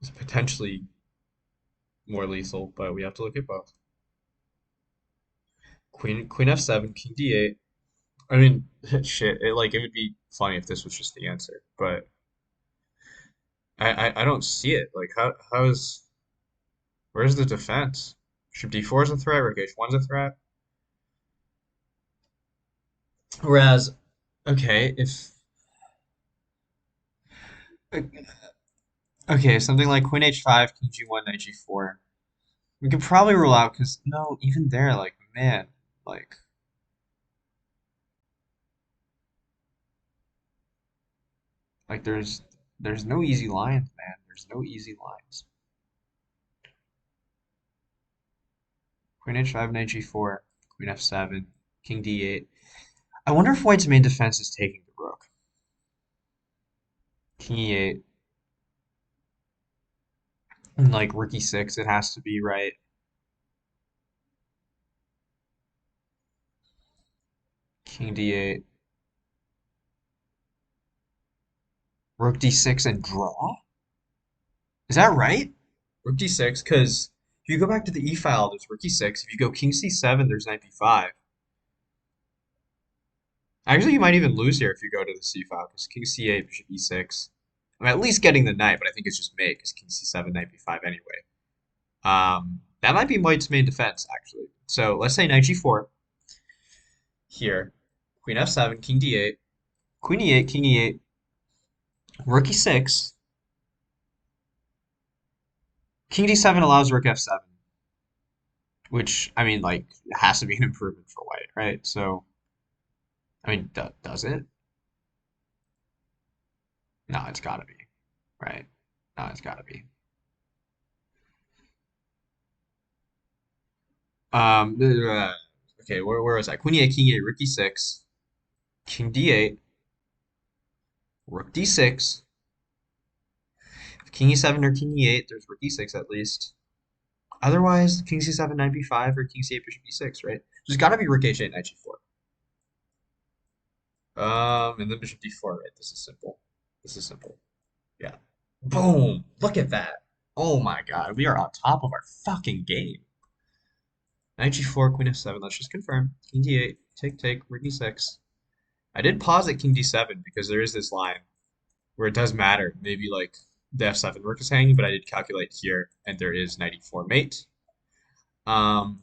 S1: is potentially more lethal, but we have to look at both. Queen f7, king d8. I mean, shit. It would be funny if this was just the answer, but I don't see it. Like how is where's the defense? Bishop d4 is a threat. Rook h1 is a threat. Whereas, okay, if okay, something like queen h5, king g1, knight g4, we could probably rule out because no, even there, like man, like like there's no easy lines, man. There's no easy lines. Queen h5, knight g4, queen f7, king d8. I wonder if White's main defense is taking the rook. King e8, and like rook e6, it has to be right. King d8, rook d6, and draw. Is that right? Rook d6, because if you go back to the e file, there's rook e6. If you go king c7, there's knight b5. Actually, you might even lose here if you go to the c file, because king c8, bishop e6. I'm at least getting the knight, but I think it's just mate, because king c7, knight b5 anyway. That might be White's main defense, actually. So let's say knight g4 here. Queen f7, king d8, queen e8, king e8, rook e6. King d7 allows rook f7, which, I mean, like, has to be an improvement for White, right? So, I mean, does it? No, it's gotta be, right? No, it's gotta be. Uh, okay, where was I? Queen e8, king e8, rook e6, king d8, rook d6, king e7 or king e8, there's rook e6 at least. Otherwise, king c7, knight b5, or king c8, bishop e6, right? There's gotta be rook h8, knight g4. And then bishop d4, right? This is simple. This is simple. Yeah. Boom! Look at that. Oh my god, we are on top of our fucking game. Knight g4, queen f7. Let's just confirm. King d8, take, take, rook e6. I did pause at king d7 because there is this line where it does matter. Maybe like the f7 rook is hanging, but I did calculate here, and there is knight e4 mate. Um,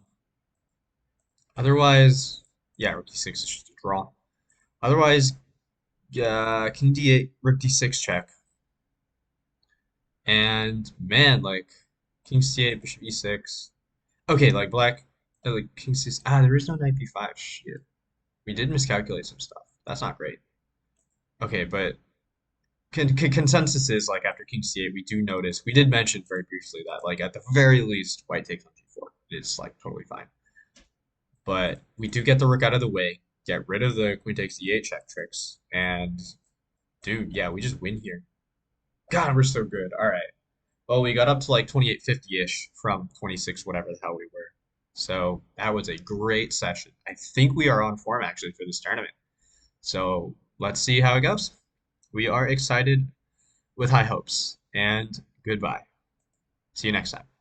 S1: otherwise, yeah, rook e6 is just a draw. Otherwise, king d8, rook d6 check. And man, like king c8, bishop e6. Okay, like black, like king c. There is no knight b5. Shit, we did miscalculate some stuff. That's not great. Okay, but consensus is like after king c8, we do notice. We did mention very briefly that like at the very least, white takes on g4. It is like totally fine. But we do get the rook out of the way. get rid of the queen takes e8 check tricks. And dude, yeah, we just win here. God, we're so good. All right. Well, we got up to like 2850-ish from 26, whatever the hell we were. So that was a great session. I think we are on form actually for this tournament. So let's see how it goes. We are excited with high hopes. And goodbye. See you next time.